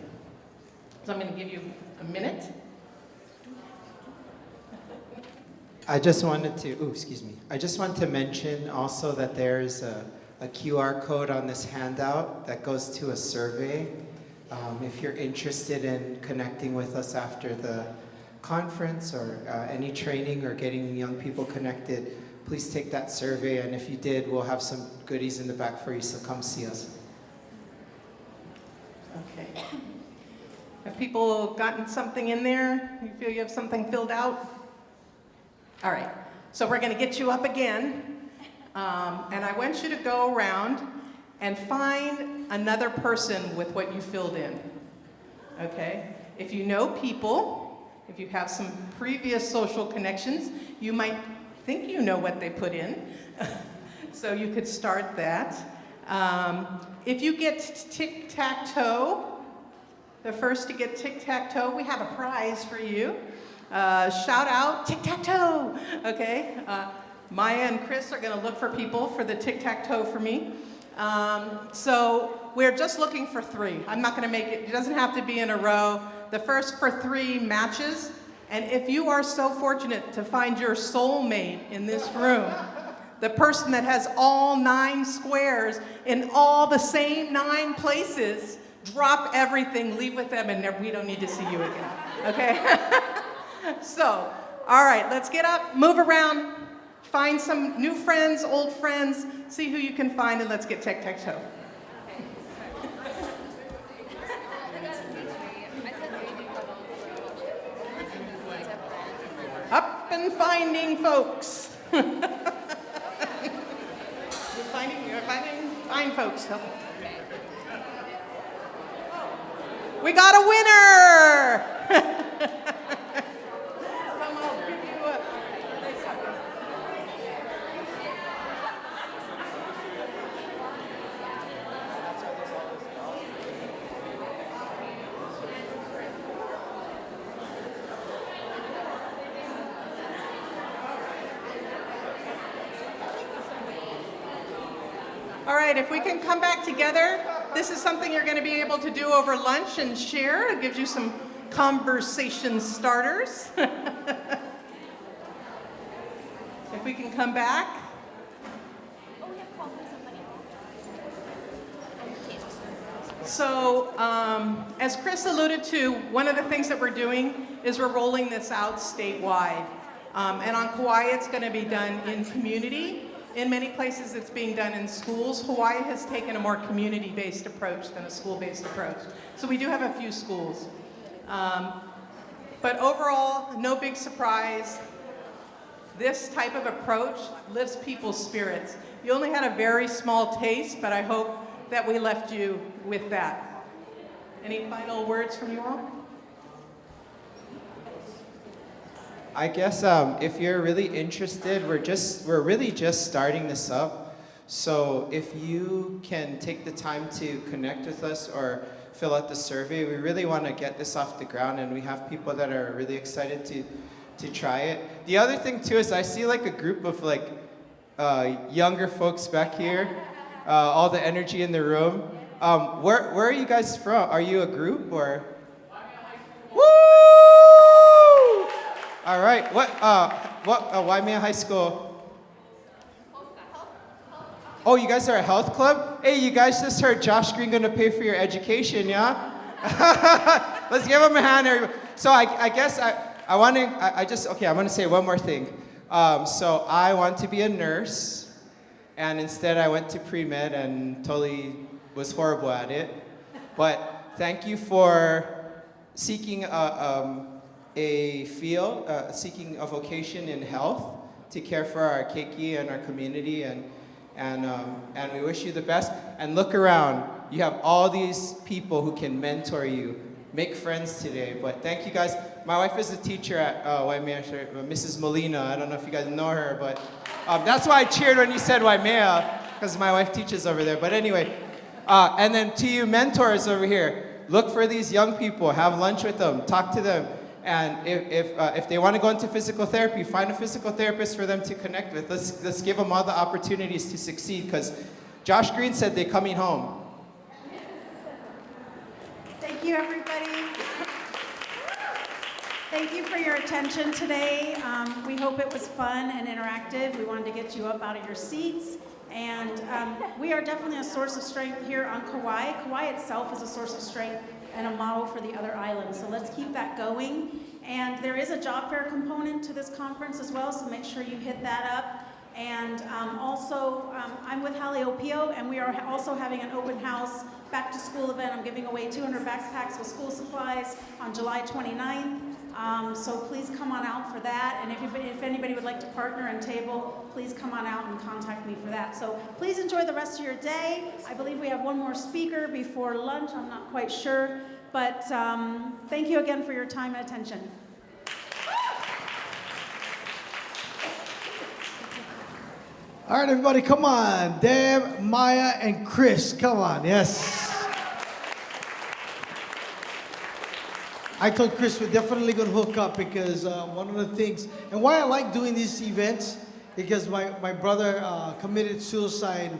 So I'm going to give you a minute. I just wanted to mention also that there's a QR code on this handout that goes to a survey. If you're interested in connecting with us after the conference or any training or getting young people connected, please take that survey, and if you did, we'll have some goodies in the back for you, so come see us. Okay. Have people gotten something in there? You feel you have something filled out? All right, so we're going to get you up again, and I want you to go around and find another person with what you filled in, okay? If you know people, if you have some previous social connections, you might think you know what they put in, so you could start that. If you get tic-tac-toe, the first to get tic-tac-toe, we have a prize for you. Shout out, tic-tac-toe, okay? Maya and Chris are gonna look for people for the tic-tac-toe for me. So we're just looking for 3. I'm not gonna make it doesn't have to be in a row. The first for 3 matches. And if you are so fortunate to find your soulmate in this room, the person that has all 9 squares in all the same 9 places, drop everything, leave with them, and we don't need to see you again, okay? So, all right, let's get up, move around, find some new friends, old friends, see who you can find, and let's get tic-tac-toe. Up and finding folks. You're finding folks. We got a winner! Come on, give you a second. All right, if we can come back together, this is something you're going to be able to do over lunch and share. It gives you some conversation starters. If we can come back. Oh, we have called somebody. So, as Chris alluded to, one of the things that we're doing is we're rolling this out statewide. And on Kaua'i, it's going to be done in community. In many places, it's being done in schools. Hawaii has taken a more community-based approach than a school-based approach. So we do have a few schools. But overall, no big surprise. This type of approach lifts people's spirits. You only had a very small taste, but I hope that we left you with that. Any final words from you all? I guess if you're really interested, we're really just starting this up. So if you can take the time to connect with us or fill out the survey, we really want to get this off the ground, and we have people that are really excited to try it. The other thing too is I see like a group of like younger folks back here, all the energy in the room. Where are you guys from? Are you a group or? Woo! All right, Waimea High School? Oh, you guys are a health club? Hey, you guys just heard Josh Green gonna pay for your education, yeah? Let's give him a hand, everybody. So I guess I want to say one more thing. So I want to be a nurse, and instead I went to pre-med and totally was horrible at it. But thank you for seeking seeking a vocation in health to care for our keiki and our community, and we wish you the best. And look around, you have all these people who can mentor you. Make friends today. But thank you guys. My wife is a teacher at Waimea, Mrs. Molina. I don't know if you guys know her, but that's why I cheered when you said Waimea, because my wife teaches over there. But anyway, and then to you mentors over here, look for these young people, have lunch with them, talk to them. And if they want to go into physical therapy, find a physical therapist for them to connect with. Let's give them all the opportunities to succeed, because Josh Green said they're coming home. Thank you, everybody. Thank you for your attention today. We hope it was fun and interactive. We wanted to get you up out of your seats. And we are definitely a source of strength here on Kaua'i. Kaua'i itself is a source of strength and a model for the other islands. So let's keep that going. And there is a job fair component to this conference as well, so make sure you hit that up. And also, I'm with Haleopio, and we are also having an open house back to school event. I'm giving away 200 backpacks with school supplies on July 29th. So please come on out for that. And if anybody would like to partner and table, please come on out and contact me for that. So please enjoy the rest of your day. I believe we have one more speaker before lunch. I'm not quite sure. But thank you again for your time and attention. All right, everybody, come on. Deb, Maya, and Chris, come on, yes. I told Chris we're definitely going to hook up, because one of the things, and why I like doing these events, because my brother committed suicide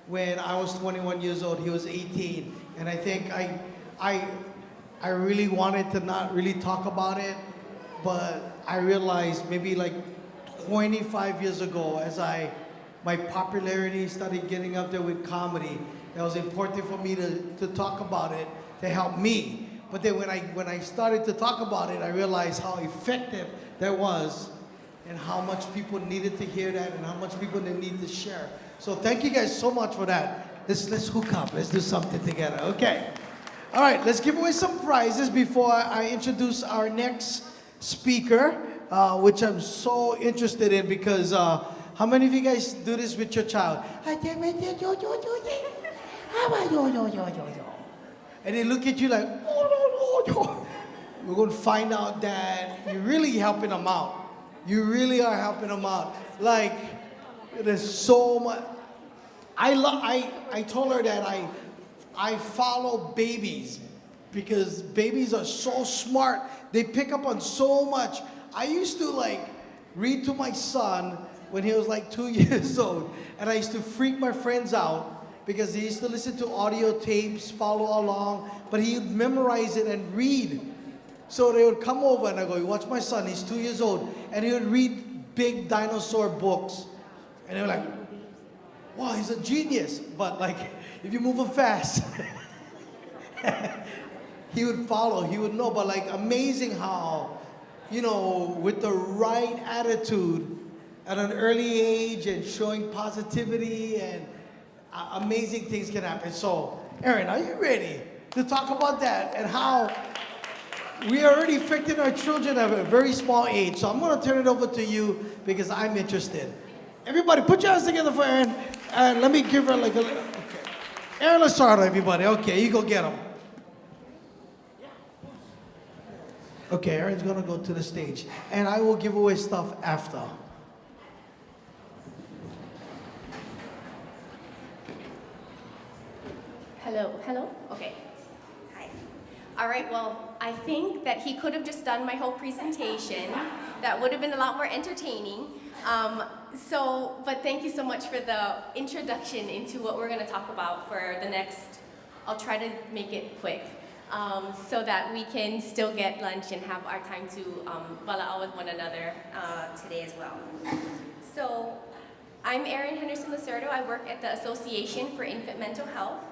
when I was 21 years old. He was 18. And I think I really wanted to not really talk about it, but I realized maybe like 25 years ago, as my popularity started getting up there with comedy, it was important for me to talk about it, to help me. But then when I started to talk about it, I realized how effective that was and how much people needed to hear that and how much people they need to share. So thank you guys so much for that. Let's hook up. Let's do something together. Okay. All right, let's give away some prizes before I introduce our next speaker, which I'm so interested in because how many of you guys do this with your child? And they look at you like, oh, no, no, no. We're going to find out that you're really helping them out. You really are helping them out. Like, there's so much. I told her that I follow babies because babies are so smart. They pick up on so much. I used to like read to my son when he was like 2 years old, and I used to freak my friends out because he used to listen to audio tapes, follow along, but he would memorize it and read. So they would come over and I go, you watch my son, he's 2 years old, and he would read big dinosaur books. And they were like, wow, he's a genius. But like, if you move him fast, he would follow, he would know. But like, amazing how, you know, with the right attitude at an early age and showing positivity and amazing things can happen. So, Aaron, are you ready to talk about that and how we are already affecting our children at a very small age? So I'm going to turn it over to you because I'm interested. Everybody, put your hands together for Aaron. And let me give her like a little, okay. Aaron Lasardo, everybody. Okay, you go get him. Okay, Aaron's going to go to the stage. And I will give away stuff after. Hello? Okay. Hi. All right, well, I think that he could have just done my whole presentation. That would have been a lot more entertaining. But thank you so much for the introduction into what we're gonna talk about for the next, I'll try to make it quick, so that we can still get lunch and have our time to bala'au with one another today as well. So, I'm Erin Henderson Lacerdo. I work at the Association for Infant Mental Health.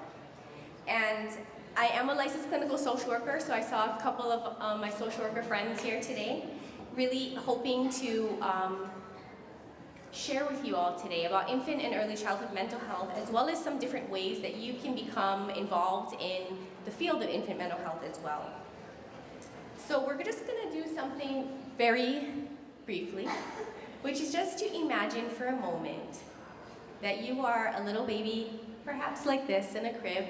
And I am a licensed clinical social worker, so I saw a couple of my social worker friends here today, really hoping to share with you all today about infant and early childhood mental health, as well as some different ways that you can become involved in the field of infant mental health as well. So we're just gonna do something very briefly, which is just to imagine for a moment that you are a little baby, perhaps like this in a crib.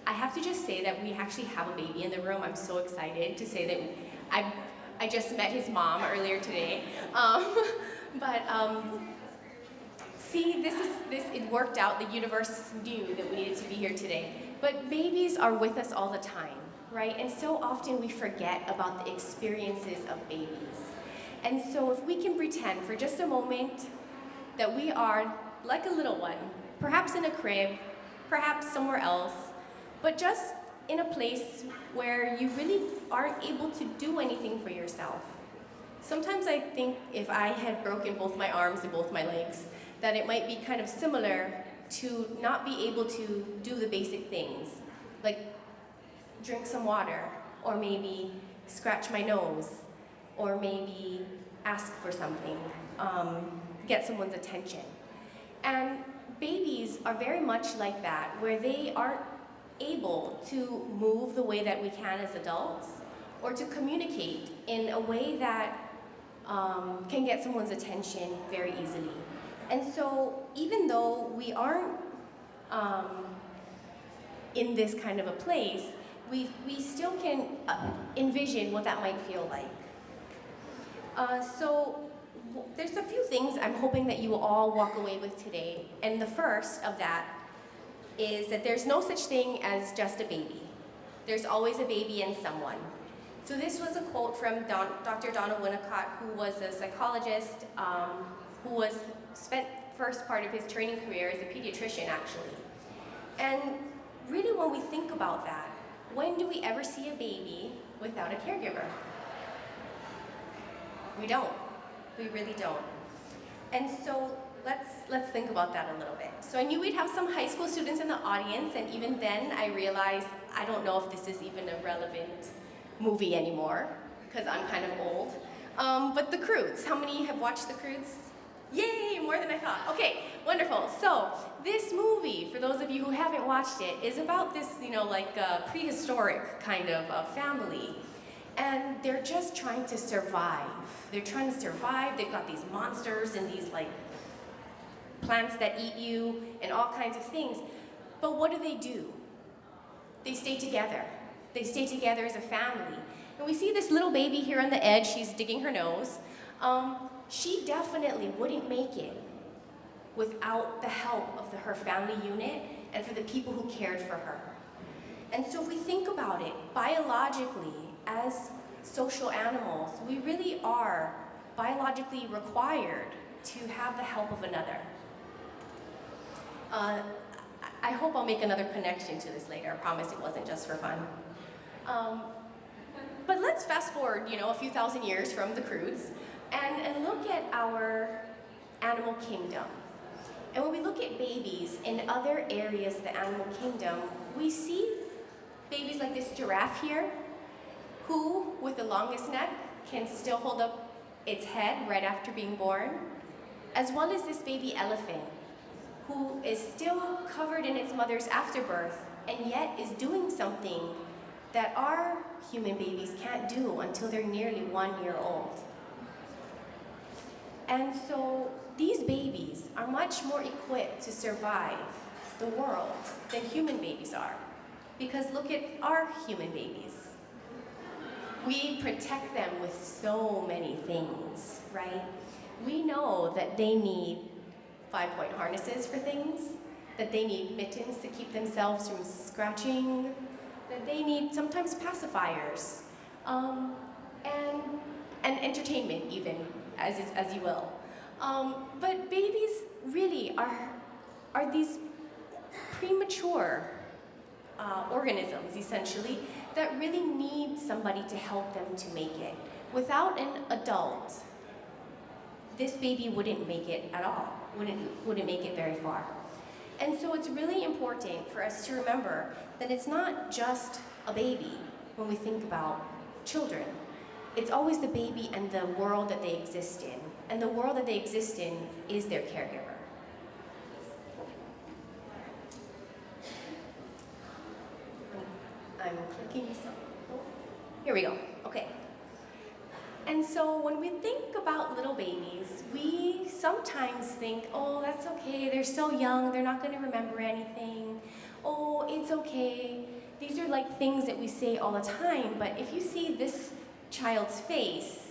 I have to just say that we actually have a baby in the room. I'm so excited to say that I just met his mom earlier today. See, it worked out. The universe knew that we needed to be here today. But babies are with us all the time, right? And so often we forget about the experiences of babies. And so if we can pretend for just a moment that we are like a little one, perhaps in a crib, perhaps somewhere else, but just in a place where you really aren't able to do anything for yourself. Sometimes I think if I had broken both my arms and both my legs, that it might be kind of similar to not be able to do the basic things, like drink some water, or maybe scratch my nose, or maybe ask for something, get someone's attention. And babies are very much like that, where they aren't able to move the way that we can as adults, or to communicate in a way that can get someone's attention very easily. And so even though we aren't in this kind of a place, we still can envision what that might feel like. There's a few things I'm hoping that you will all walk away with today. And the first of that is that there's no such thing as just a baby. There's always a baby in someone. So this was a quote from Dr. Donald Winnicott, who was a psychologist, who spent first part of his training career as a pediatrician, actually. And really when we think about that, when do we ever see a baby without a caregiver? We don't. We really don't. And so let's think about that a little bit. So I knew we'd have some high school students in the audience, and even then I realized I don't know if this is even a relevant movie anymore, because I'm kind of old. But The Croods, how many have watched The Croods? Yay, more than I thought. Okay, wonderful. So this movie, for those of you who haven't watched it, is about this, like prehistoric kind of family. And they're just trying to survive. They're trying to survive. They've got these monsters and these like plants that eat you and all kinds of things. But what do? They stay together. They stay together as a family. And we see this little baby here on the edge. She's digging her nose. She definitely wouldn't make it without the help of her family unit and for the people who cared for her. And so if we think about it, biologically, as social animals, we really are biologically required to have the help of another. I hope I'll make another connection to this later. I promise it wasn't just for fun. But let's fast forward, a few thousand years from the Croods and look at our animal kingdom. And when we look at babies in other areas of the animal kingdom, we see babies like this giraffe here, who, with the longest neck, can still hold up its head right after being born, as well as this baby elephant, who is still covered in its mother's afterbirth, and yet is doing something that our human babies can't do until they're nearly 1 year old. And so these babies are much more equipped to survive the world than human babies are. Because look at our human babies. We protect them with so many things, right? We know that they need 5-point harnesses for things, that they need mittens to keep themselves from scratching, that they need sometimes pacifiers, and entertainment even, as you will. But babies really are these premature organisms, essentially, that really need somebody to help them to make it. Without an adult, this baby wouldn't make it at all, wouldn't make it very far. And so it's really important for us to remember that it's not just a baby when we think about children. It's always the baby and the world that they exist in. And the world that they exist in is their caregiver. I'm clicking something. Here we go. Okay. And so when we think about little babies, we sometimes think, oh, that's okay, they're so young, they're not going to remember anything. Oh, it's okay. These are like things that we say all the time, but if you see this child's face,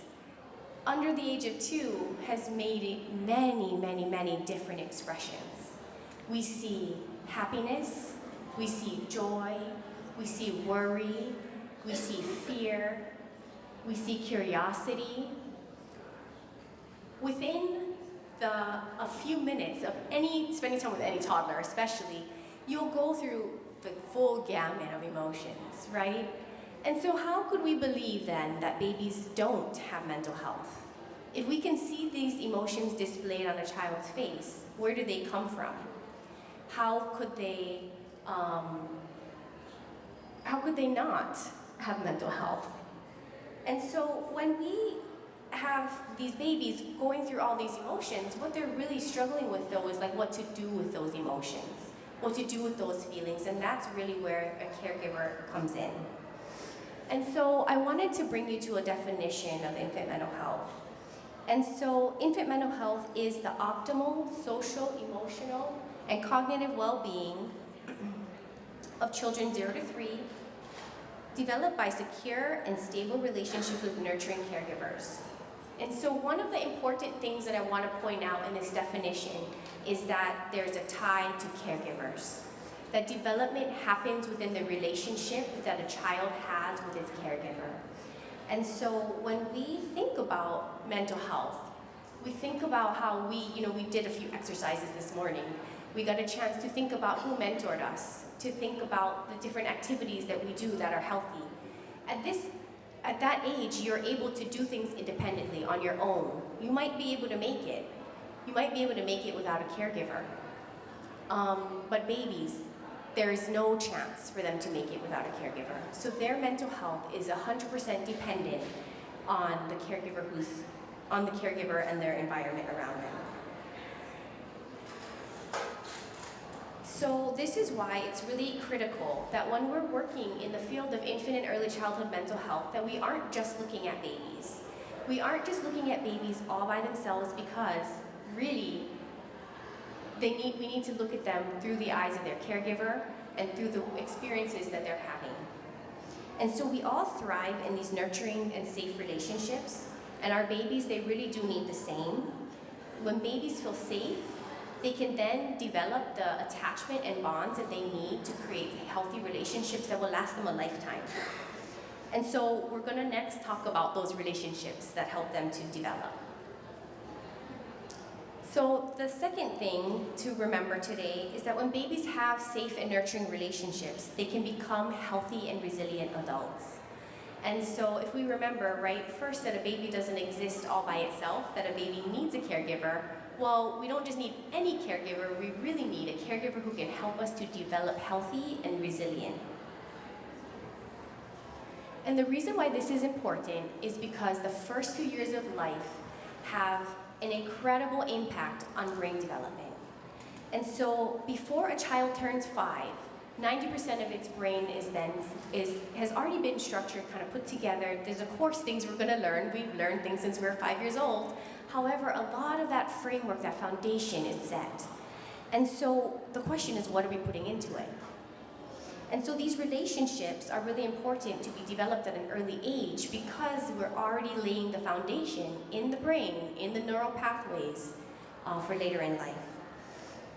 under the age of 2, has made many, many, many different expressions. We see happiness, we see joy, we see worry, we see fear, we see curiosity. Within a few minutes of spending time with any toddler especially, you'll go through the full gamut of emotions, right? And so how could we believe then that babies don't have mental health? If we can see these emotions displayed on a child's face, where do they come from? How could they not have mental health? And so when we have these babies going through all these emotions, what they're really struggling with though is like what to do with those emotions, what to do with those feelings, and that's really where a caregiver comes in. And so I wanted to bring you to a definition of infant mental health. And so infant mental health is the optimal social, emotional, and cognitive well-being of children 0 to 3, developed by secure and stable relationships with nurturing caregivers. And so one of the important things that I want to point out in this definition is that there's a tie to caregivers. That development happens within the relationship that a child has with its caregiver. And so when we think about mental health, we think about how we did a few exercises this morning. We got a chance to think about who mentored us, to think about the different activities that we do that are healthy. At that age, you're able to do things independently on your own. You might be able to make it, you might be able to make it without a caregiver. But babies, there is no chance for them to make it without a caregiver. So their mental health is 100% dependent on the caregiver and their environment around them. So this is why it's really critical that when we're working in the field of infant and early childhood mental health, that we aren't just looking at babies. We aren't just looking at babies all by themselves, because really we need to look at them through the eyes of their caregiver and through the experiences that they're having. And so we all thrive in these nurturing and safe relationships, and our babies, they really do need the same. When babies feel safe, they can then develop the attachment and bonds that they need to create healthy relationships that will last them a lifetime. And so we're going to next talk about those relationships that help them to develop. So the second thing to remember today is that when babies have safe and nurturing relationships, they can become healthy and resilient adults. And so if we remember, right, first that a baby doesn't exist all by itself, that a baby needs a caregiver, well, we don't just need any caregiver, we really need a caregiver who can help us to develop healthy and resilient. And the reason why this is important is because the first few years of life have an incredible impact on brain development. And so before a child turns 5, 90% of its brain has already been structured, kind of put together. There's of course things we're gonna learn. We've learned things since we were 5 years old. However, a lot of that framework, that foundation is set. And so the question is, what are we putting into it? And so these relationships are really important to be developed at an early age, because we're already laying the foundation in the brain, in the neural pathways for later in life.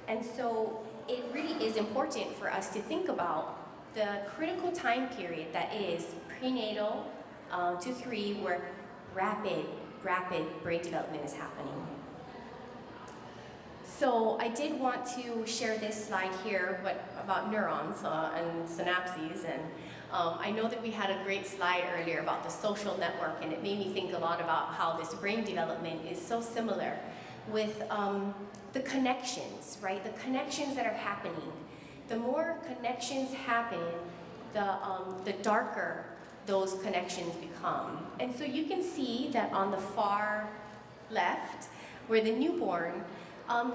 And so it really is important for us to think about the critical time period that is prenatal to 3, where rapid brain development is happening. So I did want to share this slide here about neurons and synapses, and I know that we had a great slide earlier about the social network, and it made me think a lot about how this brain development is so similar with the connections, right? The connections that are happening. The more connections happen, the darker those connections become. And so you can see that on the far left, where the newborn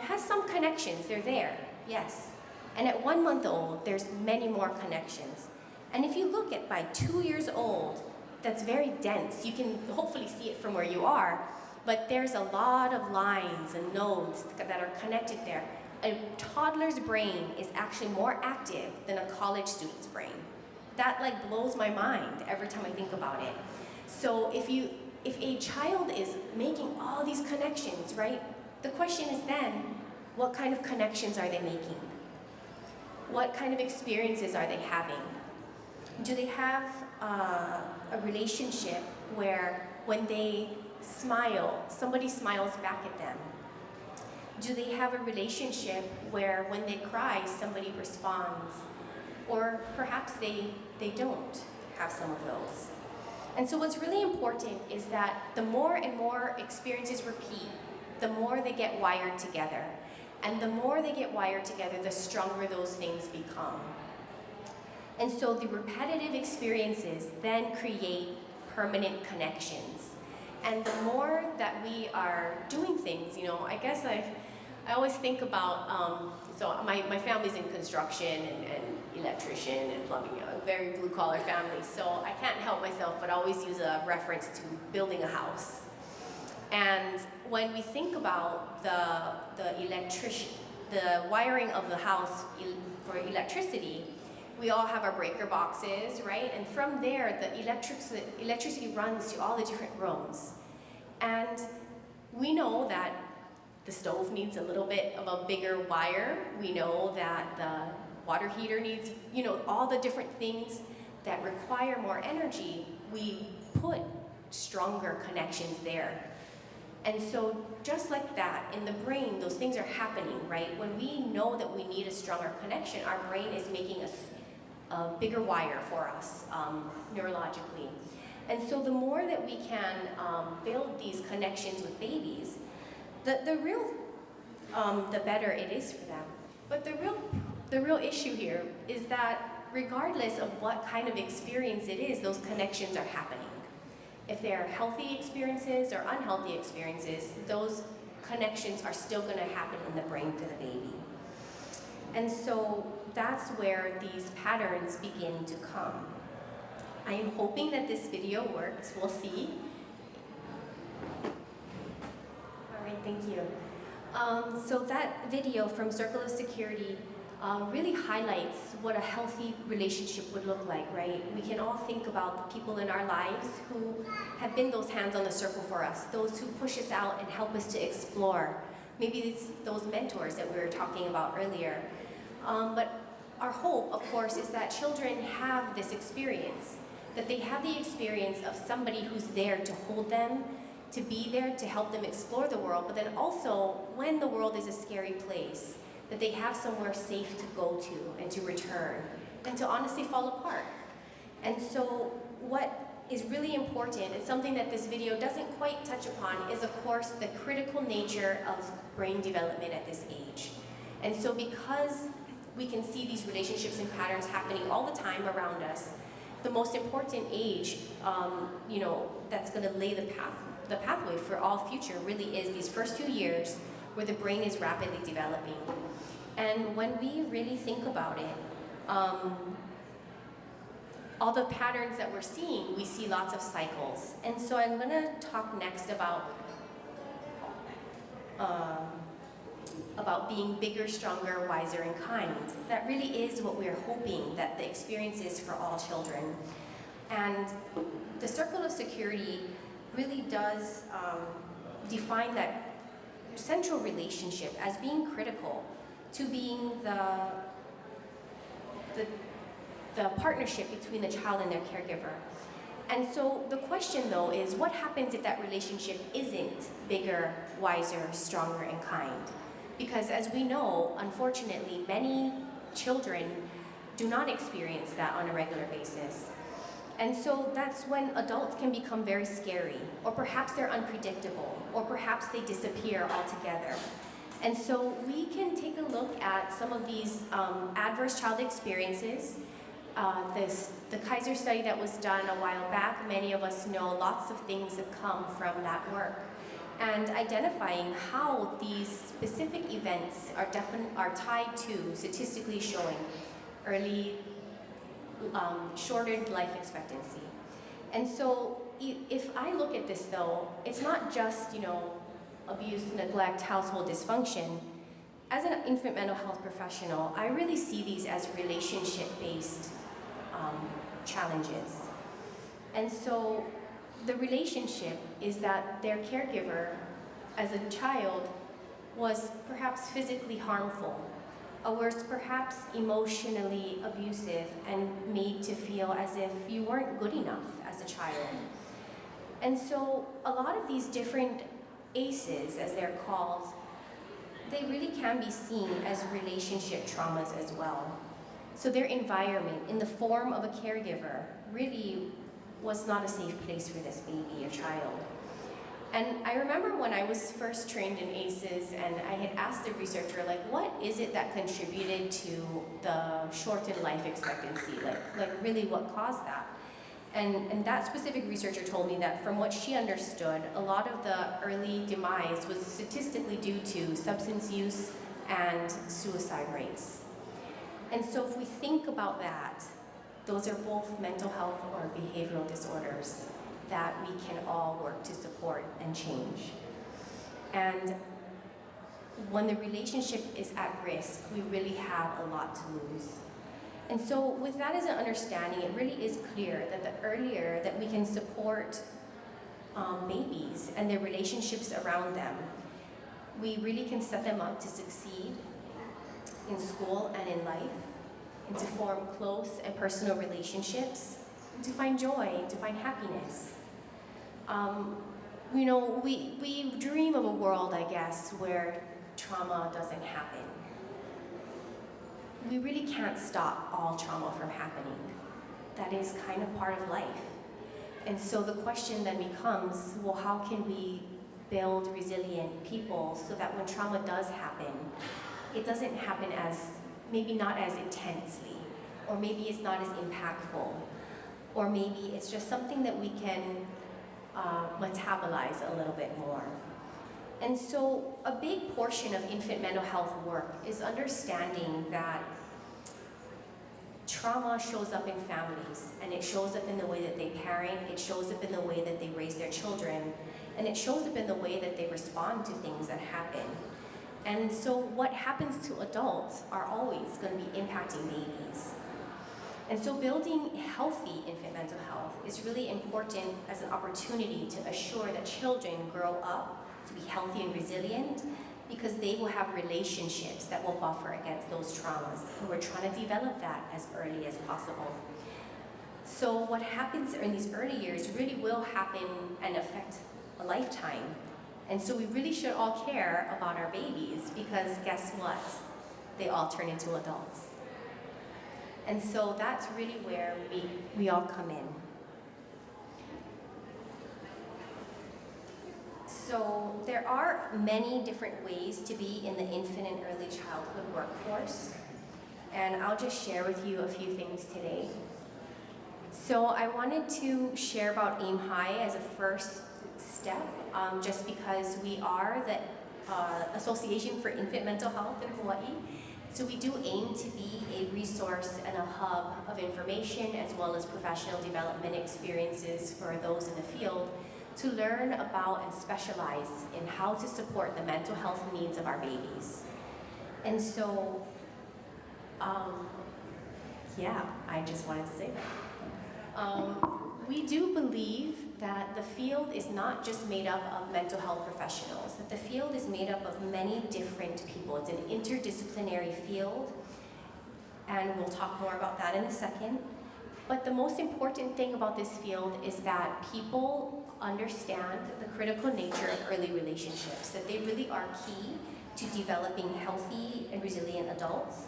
has some connections, they're there, yes. And at 1 month old, there's many more connections. And if you look at by 2 years old, that's very dense. You can hopefully see it from where you are, but there's a lot of lines and nodes that are connected there. A toddler's brain is actually more active than a college student's brain. That like blows my mind every time I think about it. So if a child is making all these connections, right? The question is then, what kind of connections are they making? What kind of experiences are they having? Do they have a relationship where when they smile, somebody smiles back at them? Do they have a relationship where when they cry, somebody responds? Or perhaps they don't have some of those. And so what's really important is that the more and more experiences repeat, the more they get wired together. And the more they get wired together, the stronger those things become. And so the repetitive experiences then create permanent connections. And the more that we are doing things, you know, I guess I always think about, so my family's in construction and electrician and plumbing, a very blue collar family. So I can't help myself but always use a reference to building a house. And when we think about the wiring of the house for electricity, we all have our breaker boxes, right? And from there, the electricity runs to all the different rooms. And we know that the stove needs a little bit of a bigger wire. We know that the water heater needs, you know, all the different things that require more energy. We put stronger connections there. And so just like that, in the brain, those things are happening, right? When we know that we need a stronger connection, our brain is making a bigger wire for us neurologically. And so the more that we can build these connections with babies, the real the better it is for them. But the real issue here is that regardless of what kind of experience it is, those connections are happening. If they're healthy experiences or unhealthy experiences, those connections are still going to happen in the brain for the baby. And so that's where these patterns begin to come. I am hoping that this video works. We'll see. All right, thank you. So that video from Circle of Security really highlights what a healthy relationship would look like, right? We can all think about the people in our lives who have been those hands on the circle for us, those who push us out and help us to explore. Maybe it's those mentors that we were talking about earlier. But our hope, of course, is that children have this experience, that they have the experience of somebody who's there to hold them, to be there to help them explore the world, but then also when the world is a scary place, that they have somewhere safe to go to and to return and to honestly fall apart. And so what is really important, and something that this video doesn't quite touch upon, is of course the critical nature of brain development at this age. And so because we can see these relationships and patterns happening all the time around us, the most important age, that's going to lay the pathway for all future really is these first few years where the brain is rapidly developing. And when we really think about it, all the patterns that we're seeing, we see lots of cycles. And so I'm going to talk next about being bigger, stronger, wiser, and kind. That really is what we're hoping that the experience is for all children. And the Circle of Security really does define that central relationship as being critical to being the partnership between the child and their caregiver. And so the question though is, what happens if that relationship isn't bigger, wiser, stronger, and kind? Because as we know, unfortunately, many children do not experience that on a regular basis. And so that's when adults can become very scary, or perhaps they're unpredictable, or perhaps they disappear altogether. And so we can take a look at some of these adverse child experiences. The Kaiser study that was done a while back, many of us know lots of things have come from that work. And identifying how these specific events are tied to statistically showing early shortened life expectancy. And so if I look at this though, it's not just, abuse, neglect, household dysfunction. As an infant mental health professional, I really see these as relationship-based challenges. And so the relationship is that their caregiver as a child was perhaps physically harmful, or was perhaps emotionally abusive and made to feel as if you weren't good enough as a child. And so a lot of these different ACEs, as they're called, they really can be seen as relationship traumas as well. So their environment in the form of a caregiver really was not a safe place for this baby or child. And I remember when I was first trained in ACEs and I had asked the researcher, what is it that contributed to the shortened life expectancy? Like really what caused that? And that specific researcher told me that from what she understood, a lot of the early demise was statistically due to substance use and suicide rates. And so if we think about that, those are both mental health or behavioral disorders that we can all work to support and change. And when the relationship is at risk, we really have a lot to lose. And so with that as an understanding, it really is clear that the earlier that we can support babies and their relationships around them, we really can set them up to succeed in school and in life, and to form close and personal relationships, and to find joy, and to find happiness. We dream of a world, I guess, where trauma doesn't happen. We really can't stop all trauma from happening. That is kind of part of life. And so the question then becomes, well, how can we build resilient people so that when trauma does happen, it doesn't happen as, maybe not as intensely, or maybe it's not as impactful, or maybe it's just something that we can metabolize a little bit more. And so a big portion of infant mental health work is understanding that trauma shows up in families, and it shows up in the way that they parent, it shows up in the way that they raise their children, and it shows up in the way that they respond to things that happen. And so what happens to adults are always going to be impacting babies. And so building healthy infant mental health is really important as an opportunity to assure that children grow up to be healthy and resilient, because they will have relationships that will buffer against those traumas. And we're trying to develop that as early as possible. So what happens in these early years really will happen and affect a lifetime. And so we really should all care about our babies, because guess what? They all turn into adults. And so that's really where we all come in. So there are many different ways to be in the infant and early childhood workforce. And I'll just share with you a few things today. So I wanted to share about Aim High as a first step, just because we are the Association for Infant Mental Health in Hawaii. So we do aim to be a resource and a hub of information, as well as professional development experiences for those in the field to learn about and specialize in how to support the mental health needs of our babies. And so, yeah, I just wanted to say that. We do believe that the field is not just made up of mental health professionals, that the field is made up of many different people. It's an interdisciplinary field, and we'll talk more about that in a second. But the most important thing about this field is that people understand the critical nature of early relationships, that they really are key to developing healthy and resilient adults.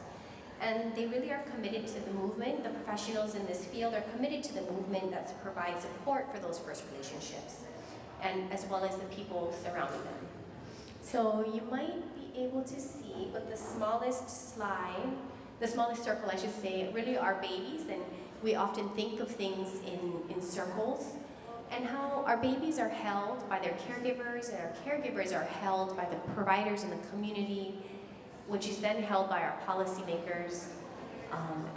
And they really are committed to the movement. The professionals in this field are committed to the movement that provides support for those first relationships, and as well as the people surrounding them. So you might be able to see, but the smallest slide, the smallest circle I should say, really are babies, and we often think of things in circles, and how our babies are held by their caregivers, and our caregivers are held by the providers in the community, which is then held by our policymakers,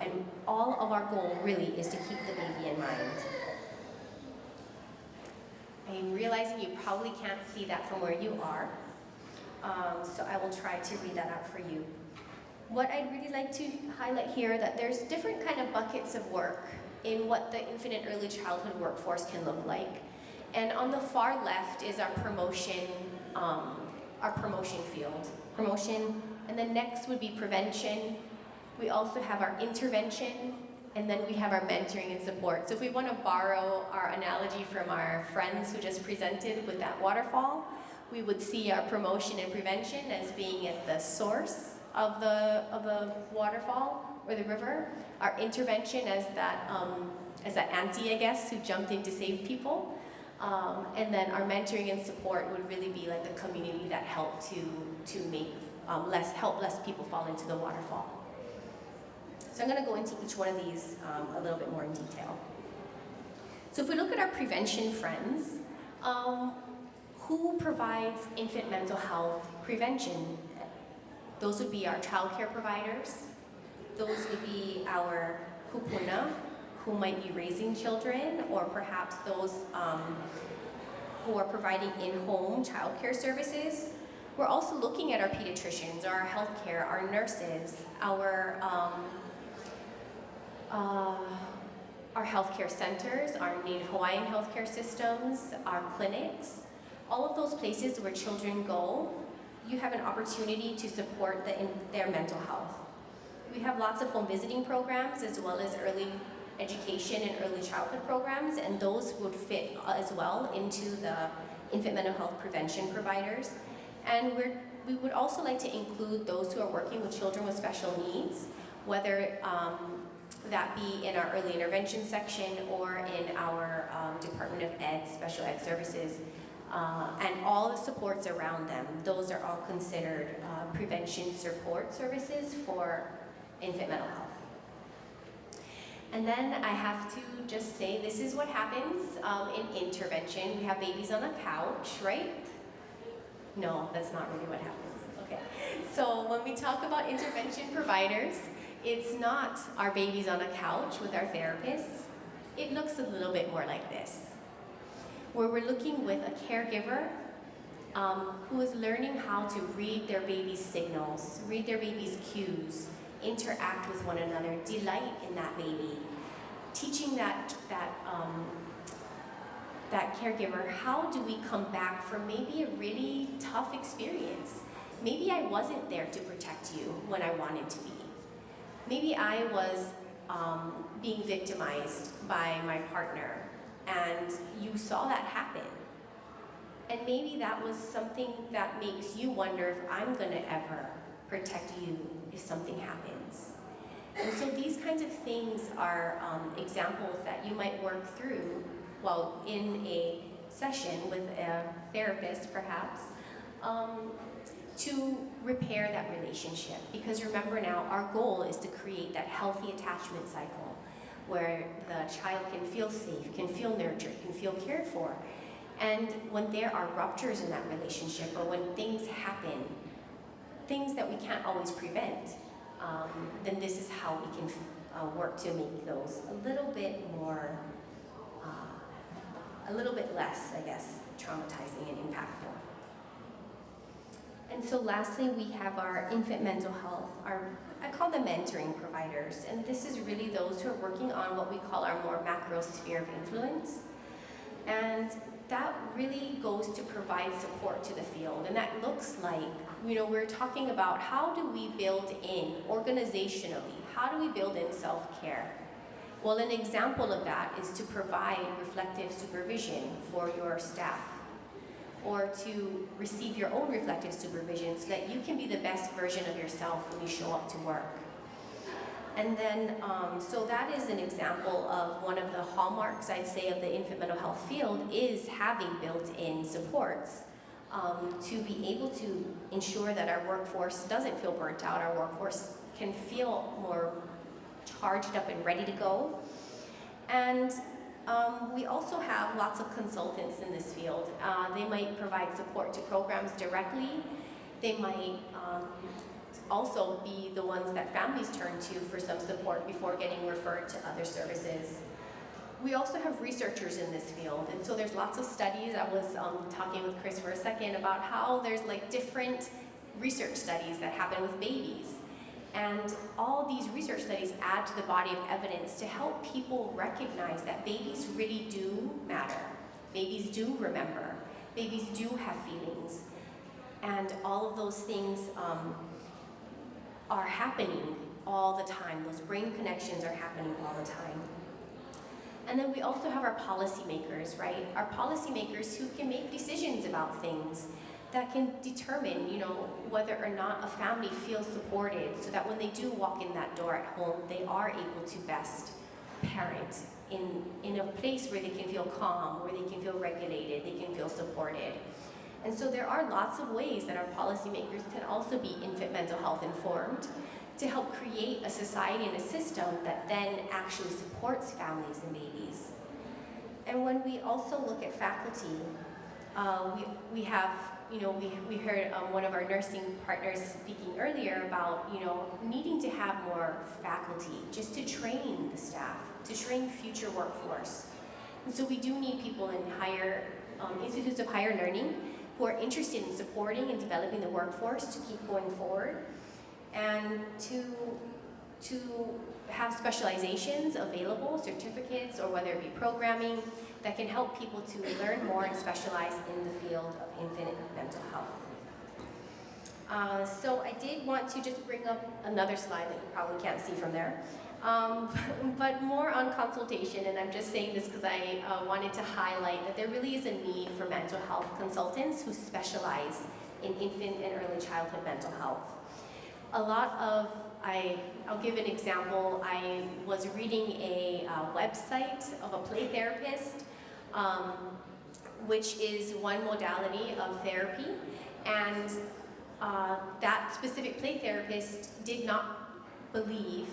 and all of our goal really is to keep the baby in mind. I'm realizing you probably can't see that from where you are, so I will try to read that out for you. What I'd really like to highlight here, that there's different kind of buckets of work in what the infant and early childhood workforce can look like. And on the far left is our promotion field. Promotion. And then next would be prevention. We also have our intervention, and then we have our mentoring and support. So if we want to borrow our analogy from our friends who just presented with that waterfall, we would see our promotion and prevention as being at the source of the waterfall or the river. Our intervention as that auntie, I guess, who jumped in to save people. And then our mentoring and support would really be like the community that helped to make help less people fall into the waterfall. So I'm going to go into each one of these a little bit more in detail. So if we look at our prevention friends, who provides infant mental health prevention? Those would be our child care providers. Those would be our kupuna, who might be raising children, or perhaps those who are providing in-home child care services. We're also looking at our pediatricians, our healthcare, our nurses, our healthcare centers, our Native Hawaiian healthcare systems, our clinics, all of those places where children go, you have an opportunity to support their mental health. We have lots of home visiting programs, as well as early education and early childhood programs, and those would fit as well into the infant mental health prevention providers. And we would also like to include those who are working with children with special needs, whether that be in our early intervention section or in our Department of Ed, special ed services. and all the supports around them. Those are all considered prevention support services for infant mental health. And then I have to just say, this is what happens in intervention. We have babies on a couch, right? No, that's not really what happens. Okay. So when we talk about intervention providers, it's not our babies on a couch with our therapists. It looks a little bit more like this, where we're looking with a caregiver who is learning how to read their baby's signals, read their baby's cues, interact with one another, delight in that baby, teaching that caregiver, how do we come back from maybe a really tough experience? Maybe I wasn't there to protect you when I wanted to be. Maybe I was being victimized by my partner and you saw that happen. And maybe that was something that makes you wonder if I'm gonna ever protect you if something happens. And so these kinds of things are examples that you might work through while in a session with a therapist, perhaps, to repair that relationship. Because remember now, our goal is to create that healthy attachment cycle where the child can feel safe, can feel nurtured, can feel cared for. And when there are ruptures in that relationship or when things happen, things that we can't always prevent, then this is how we can work to make those a little bit more, a little bit less, I guess, traumatizing and impactful. And so lastly, we have our infant mental health, I call them mentoring providers. And this is really those who are working on what we call our more macro sphere of influence. And that really goes to provide support to the field. And that looks like, we're talking about how do we build in organizationally, how do we build in self-care? Well, an example of that is to provide reflective supervision for your staff, or to receive your own reflective supervision so that you can be the best version of yourself when you show up to work. And then, so that is an example of one of the hallmarks, I'd say, of the infant mental health field is having built-in supports to be able to ensure that our workforce doesn't feel burnt out, our workforce can feel more charged up and ready to go. And we also have lots of consultants in this field. They might provide support to programs directly. They might also be the ones that families turn to for some support before getting referred to other services. We also have researchers in this field, and so there's lots of studies. I was talking with Chris for a second about how there's like different research studies that happen with babies. And all these research studies add to the body of evidence to help people recognize that babies really do matter. Babies do remember. Babies do have feelings. And all of those things are happening all the time. Those brain connections are happening all the time. And then we also have our policymakers, right? Our policymakers who can make decisions about things that can determine, whether or not a family feels supported so that when they do walk in that door at home, they are able to best parent in a place where they can feel calm, where they can feel regulated, they can feel supported. And so there are lots of ways that our policymakers can also be infant mental health informed to help create a society and a system that then actually supports families and babies. And when we also look at faculty, we have, we heard one of our nursing partners speaking earlier about, needing to have more faculty just to train the staff, to train future workforce. And so we do need people in higher, institutes of higher learning who are interested in supporting and developing the workforce to keep going forward, and to have specializations available, certificates, or whether it be programming, that can help people to learn more and specialize in the field of infant mental health. So I did want to just bring up another slide that you probably can't see from there, but more on consultation, and I'm just saying this because I wanted to highlight that there really is a need for mental health consultants who specialize in infant and early childhood mental health. A lot of, I'll give an example. I was reading a website of a play therapist which is one modality of therapy. And that specific play therapist did not believe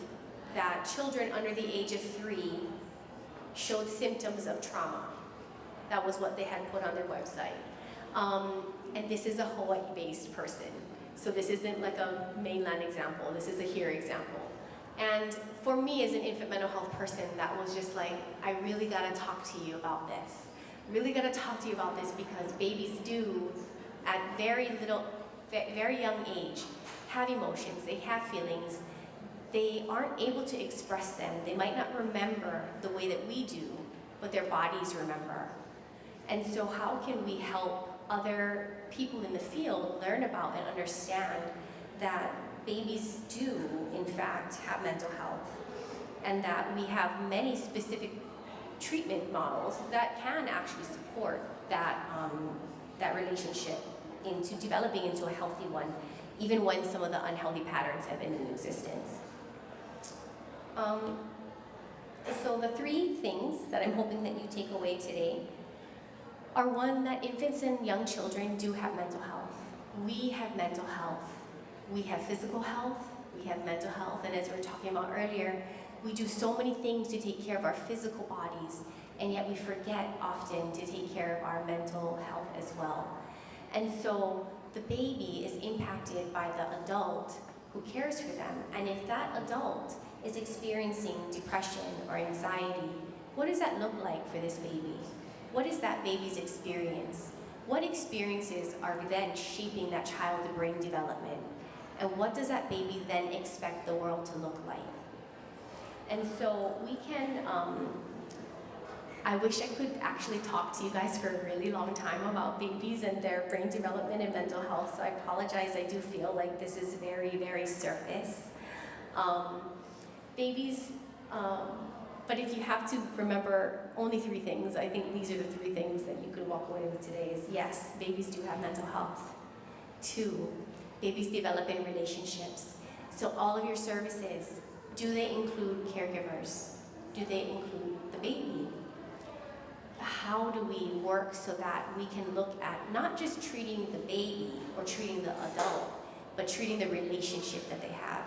that children under the age of 3 showed symptoms of trauma. That was what they had put on their website. And this is a Hawaii-based person. So this isn't like a mainland example, this is a here example. And for me as an infant mental health person, that was just like, I really gotta talk to you about this. Really gotta talk to you about this because babies do, at very young age, have emotions, they have feelings. They aren't able to express them. They might not remember the way that we do, but their bodies remember. And so how can we help other people in the field learn about and understand that babies do, in fact, have mental health, and that we have many specific treatment models that can actually support that, that relationship into developing into a healthy one, even when some of the unhealthy patterns have been in existence. So the 3 things that I'm hoping that you take away today are one, that infants and young children do have mental health. We have mental health. We have physical health, we have mental health, and as we were talking about earlier, we do so many things to take care of our physical bodies, and yet we forget often to take care of our mental health as well. And so the baby is impacted by the adult who cares for them, and if that adult is experiencing depression or anxiety, what does that look like for this baby? What is that baby's experience? What experiences are then shaping that child's brain development? And what does that baby then expect the world to look like? And so we can, I wish I could actually talk to you guys for a really long time about babies and their brain development and mental health, so I apologize, I do feel like this is very, very surface. Babies, but if you have to remember only 3 things, I think these are the 3 things that you could walk away with today is, yes, babies do have mental health. 2, babies develop in relationships. So all of your services, do they include caregivers? Do they include the baby? How do we work so that we can look at not just treating the baby or treating the adult, but treating the relationship that they have?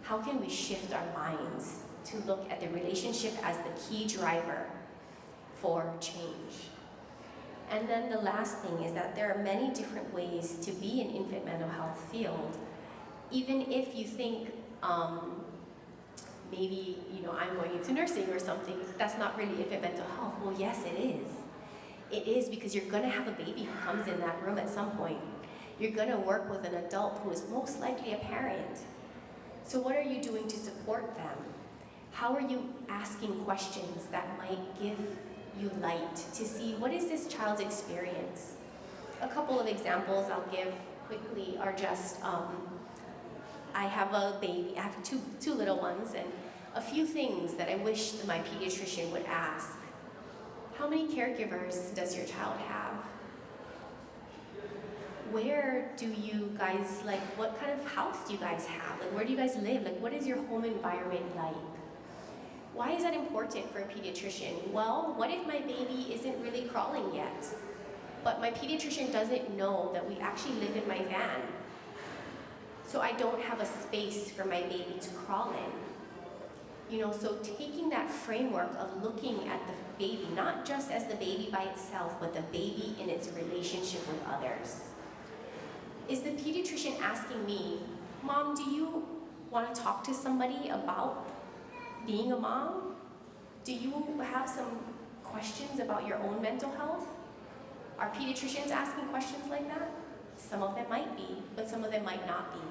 How can we shift our minds to look at the relationship as the key driver for change? And then the last thing is that there are many different ways to be an infant mental health field. Even if you think maybe, I'm going into nursing or something, that's not really infant mental health. Well, yes, it is. It is, because you're gonna have a baby who comes in that room at some point. You're gonna work with an adult who is most likely a parent. So what are you doing to support them? How are you asking questions that might give you light to see what is this child's experience? A couple of examples I'll give quickly are just, I have a baby, I have two little ones, and a few things that I wish that my pediatrician would ask. How many caregivers does your child have? Where do you guys, what kind of house do you guys have? Where do you guys live? What is your home environment like? Why is that important for a pediatrician? Well, what if my baby isn't really crawling yet? But my pediatrician doesn't know that we actually live in my van. So I don't have a space for my baby to crawl in. So taking that framework of looking at the baby, not just as the baby by itself, but the baby in its relationship with others. Is the pediatrician asking me, Mom, do you want to talk to somebody about being a mom? Do you have some questions about your own mental health? Are pediatricians asking questions like that? Some of them might be, but some of them might not be.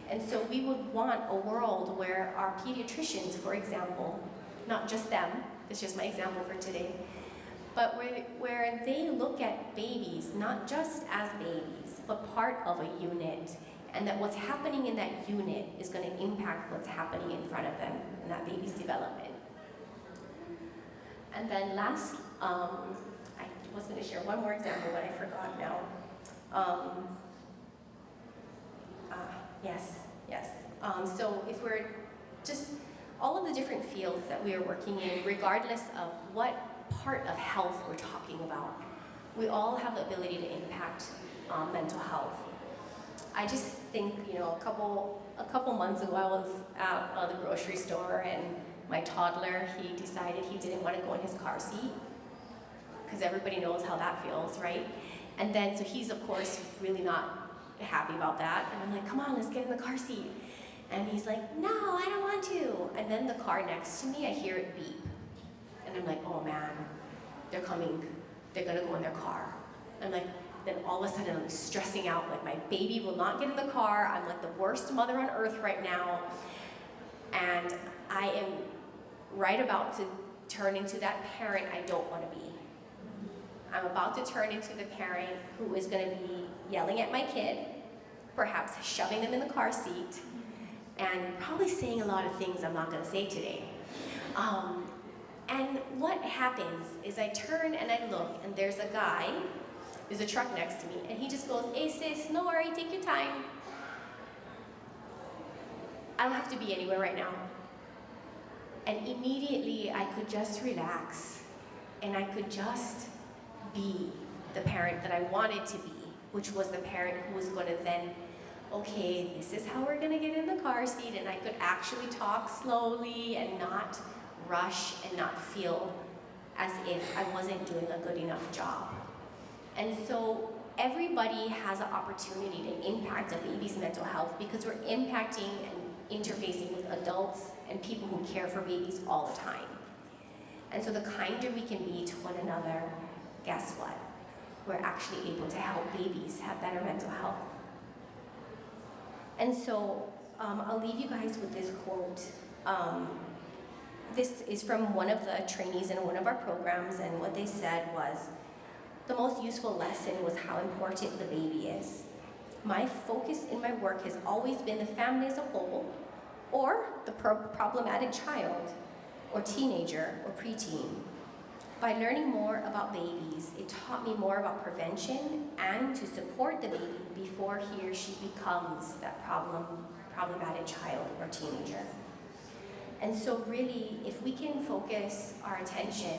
And so we would want a world where our pediatricians, for example, not just them, it's just my example for today, but where they look at babies not just as babies, but part of a unit, and that what's happening in that unit is going to impact what's happening in front of them in that baby's development. And then last, I was going to share one more example, but I forgot now. Yes. So if we're just, all of the different fields that we are working in, regardless of what part of health we're talking about, we all have the ability to impact mental health. I just think, a couple months ago, I was at the grocery store, and my toddler, he decided he didn't want to go in his car seat, because everybody knows how that feels, right? And then, so he's of course really not happy about that, and I'm like, come on, let's get in the car seat. And he's like, no, I don't want to. And then the car next to me, I hear it beep. And I'm like, oh man, they're coming. They're gonna go in their car. I'm like, then all of a sudden I'm stressing out, like my baby will not get in the car. I'm like the worst mother on earth right now. And I am right about to turn into that parent I don't want to be. I'm about to turn into the parent who is gonna be yelling at my kid, perhaps shoving them in the car seat, and probably saying a lot of things I'm not gonna say today. And what happens is I turn and I look, and there's a truck next to me, and he just goes, hey sis, no worry, take your time. I don't have to be anywhere right now. And immediately I could just relax, and I could just be the parent that I wanted to be, which was the parent who was gonna then, okay, this is how we're gonna get in the car seat, and I could actually talk slowly and not rush and not feel as if I wasn't doing a good enough job. And so everybody has an opportunity to impact a baby's mental health, because we're impacting and interfacing with adults and people who care for babies all the time. And so the kinder we can be to one another, guess what? We're actually able to help babies have better mental health. And so I'll leave you guys with this quote. This is from one of the trainees in one of our programs, and what they said was, the most useful lesson was how important the baby is. My focus in my work has always been the family as a whole, or the problematic child, or teenager, or preteen. By learning more about babies, it taught me more about prevention and to support the baby before he or she becomes that problematic child or teenager. And so really, if we can focus our attention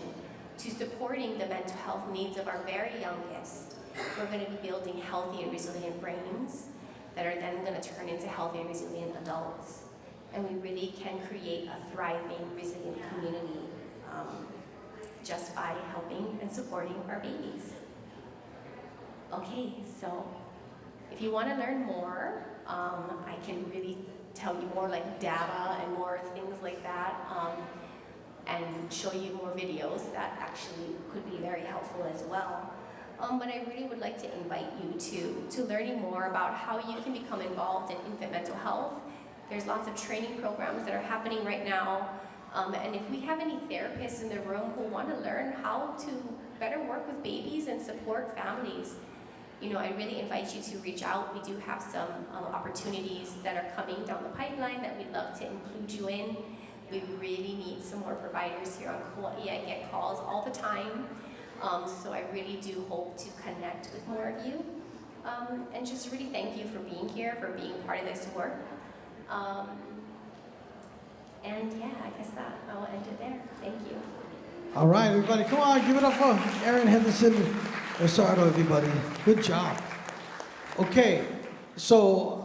to supporting the mental health needs of our very youngest, we're going to be building healthy and resilient brains that are then going to turn into healthy and resilient adults. And we really can create a thriving, resilient community just by helping and supporting our babies. Okay, so if you want to learn more, I can really tell you more like data and more things like that, and show you more videos that actually could be very helpful as well. But I really would like to invite you to learning more about how you can become involved in infant mental health. There's lots of training programs that are happening right now. And if we have any therapists in the room who want to learn how to better work with babies and support families, I really invite you to reach out. We do have some opportunities that are coming down the pipeline that we'd love to include you in. We really need some more providers here on Kaua'i. I get calls all the time. So I really do hope to connect with more of you. And just really thank you for being here, for being part of this work. And yeah, I guess that I will end it there. Thank you. All right, everybody, come on, give it up for Erin Henderson Osardo, everybody. Good job. Okay, so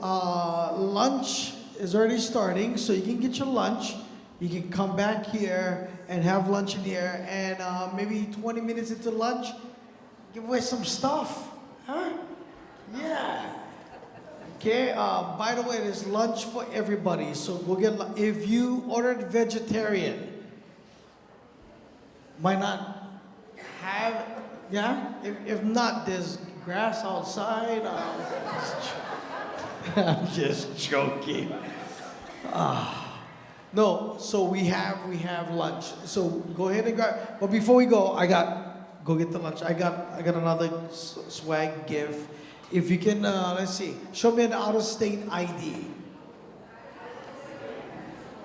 lunch is already starting, so you can get your lunch. You can come back here and have lunch in here, and maybe 20 minutes into lunch, give away some stuff. Huh? Yeah. Okay, by the way, there's lunch for everybody, so go get lunch. If you ordered vegetarian, might not have, yeah? If not, there's grass outside. I'm just joking. No, so we have lunch. So go ahead and grab, but before we go, go get the lunch. I got another swag gift. If you can, let's see, show me an out-of-state ID.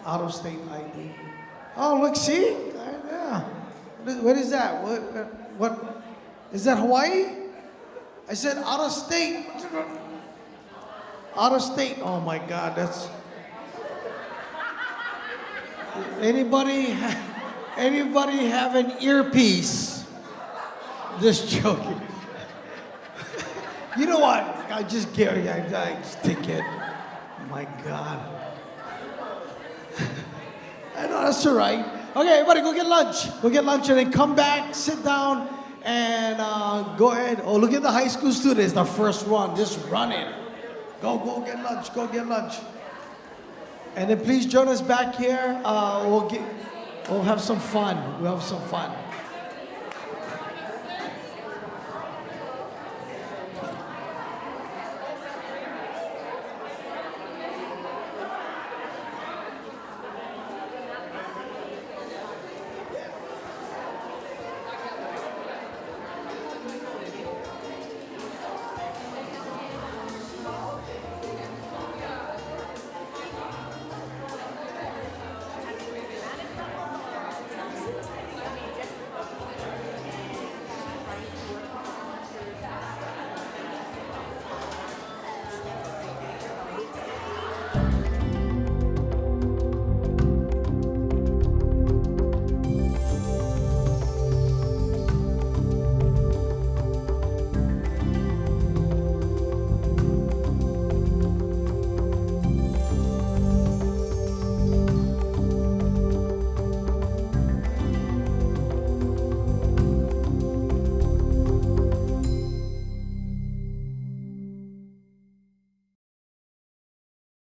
Out-of-state ID. Oh, look, see? Yeah. What is that? What? Is that Hawaii? I said out-of-state. Out-of-state. Oh my God, that's. Anybody have an earpiece? Just joking. You know what? I just take it. My God. I know, that's all right. Okay, everybody go get lunch. Go get lunch and then come back, sit down, and go ahead. Oh, look at the high school students, the first one, just running. Go get lunch, go get lunch. And then please join us back here. We'll have some fun. We'll have some fun.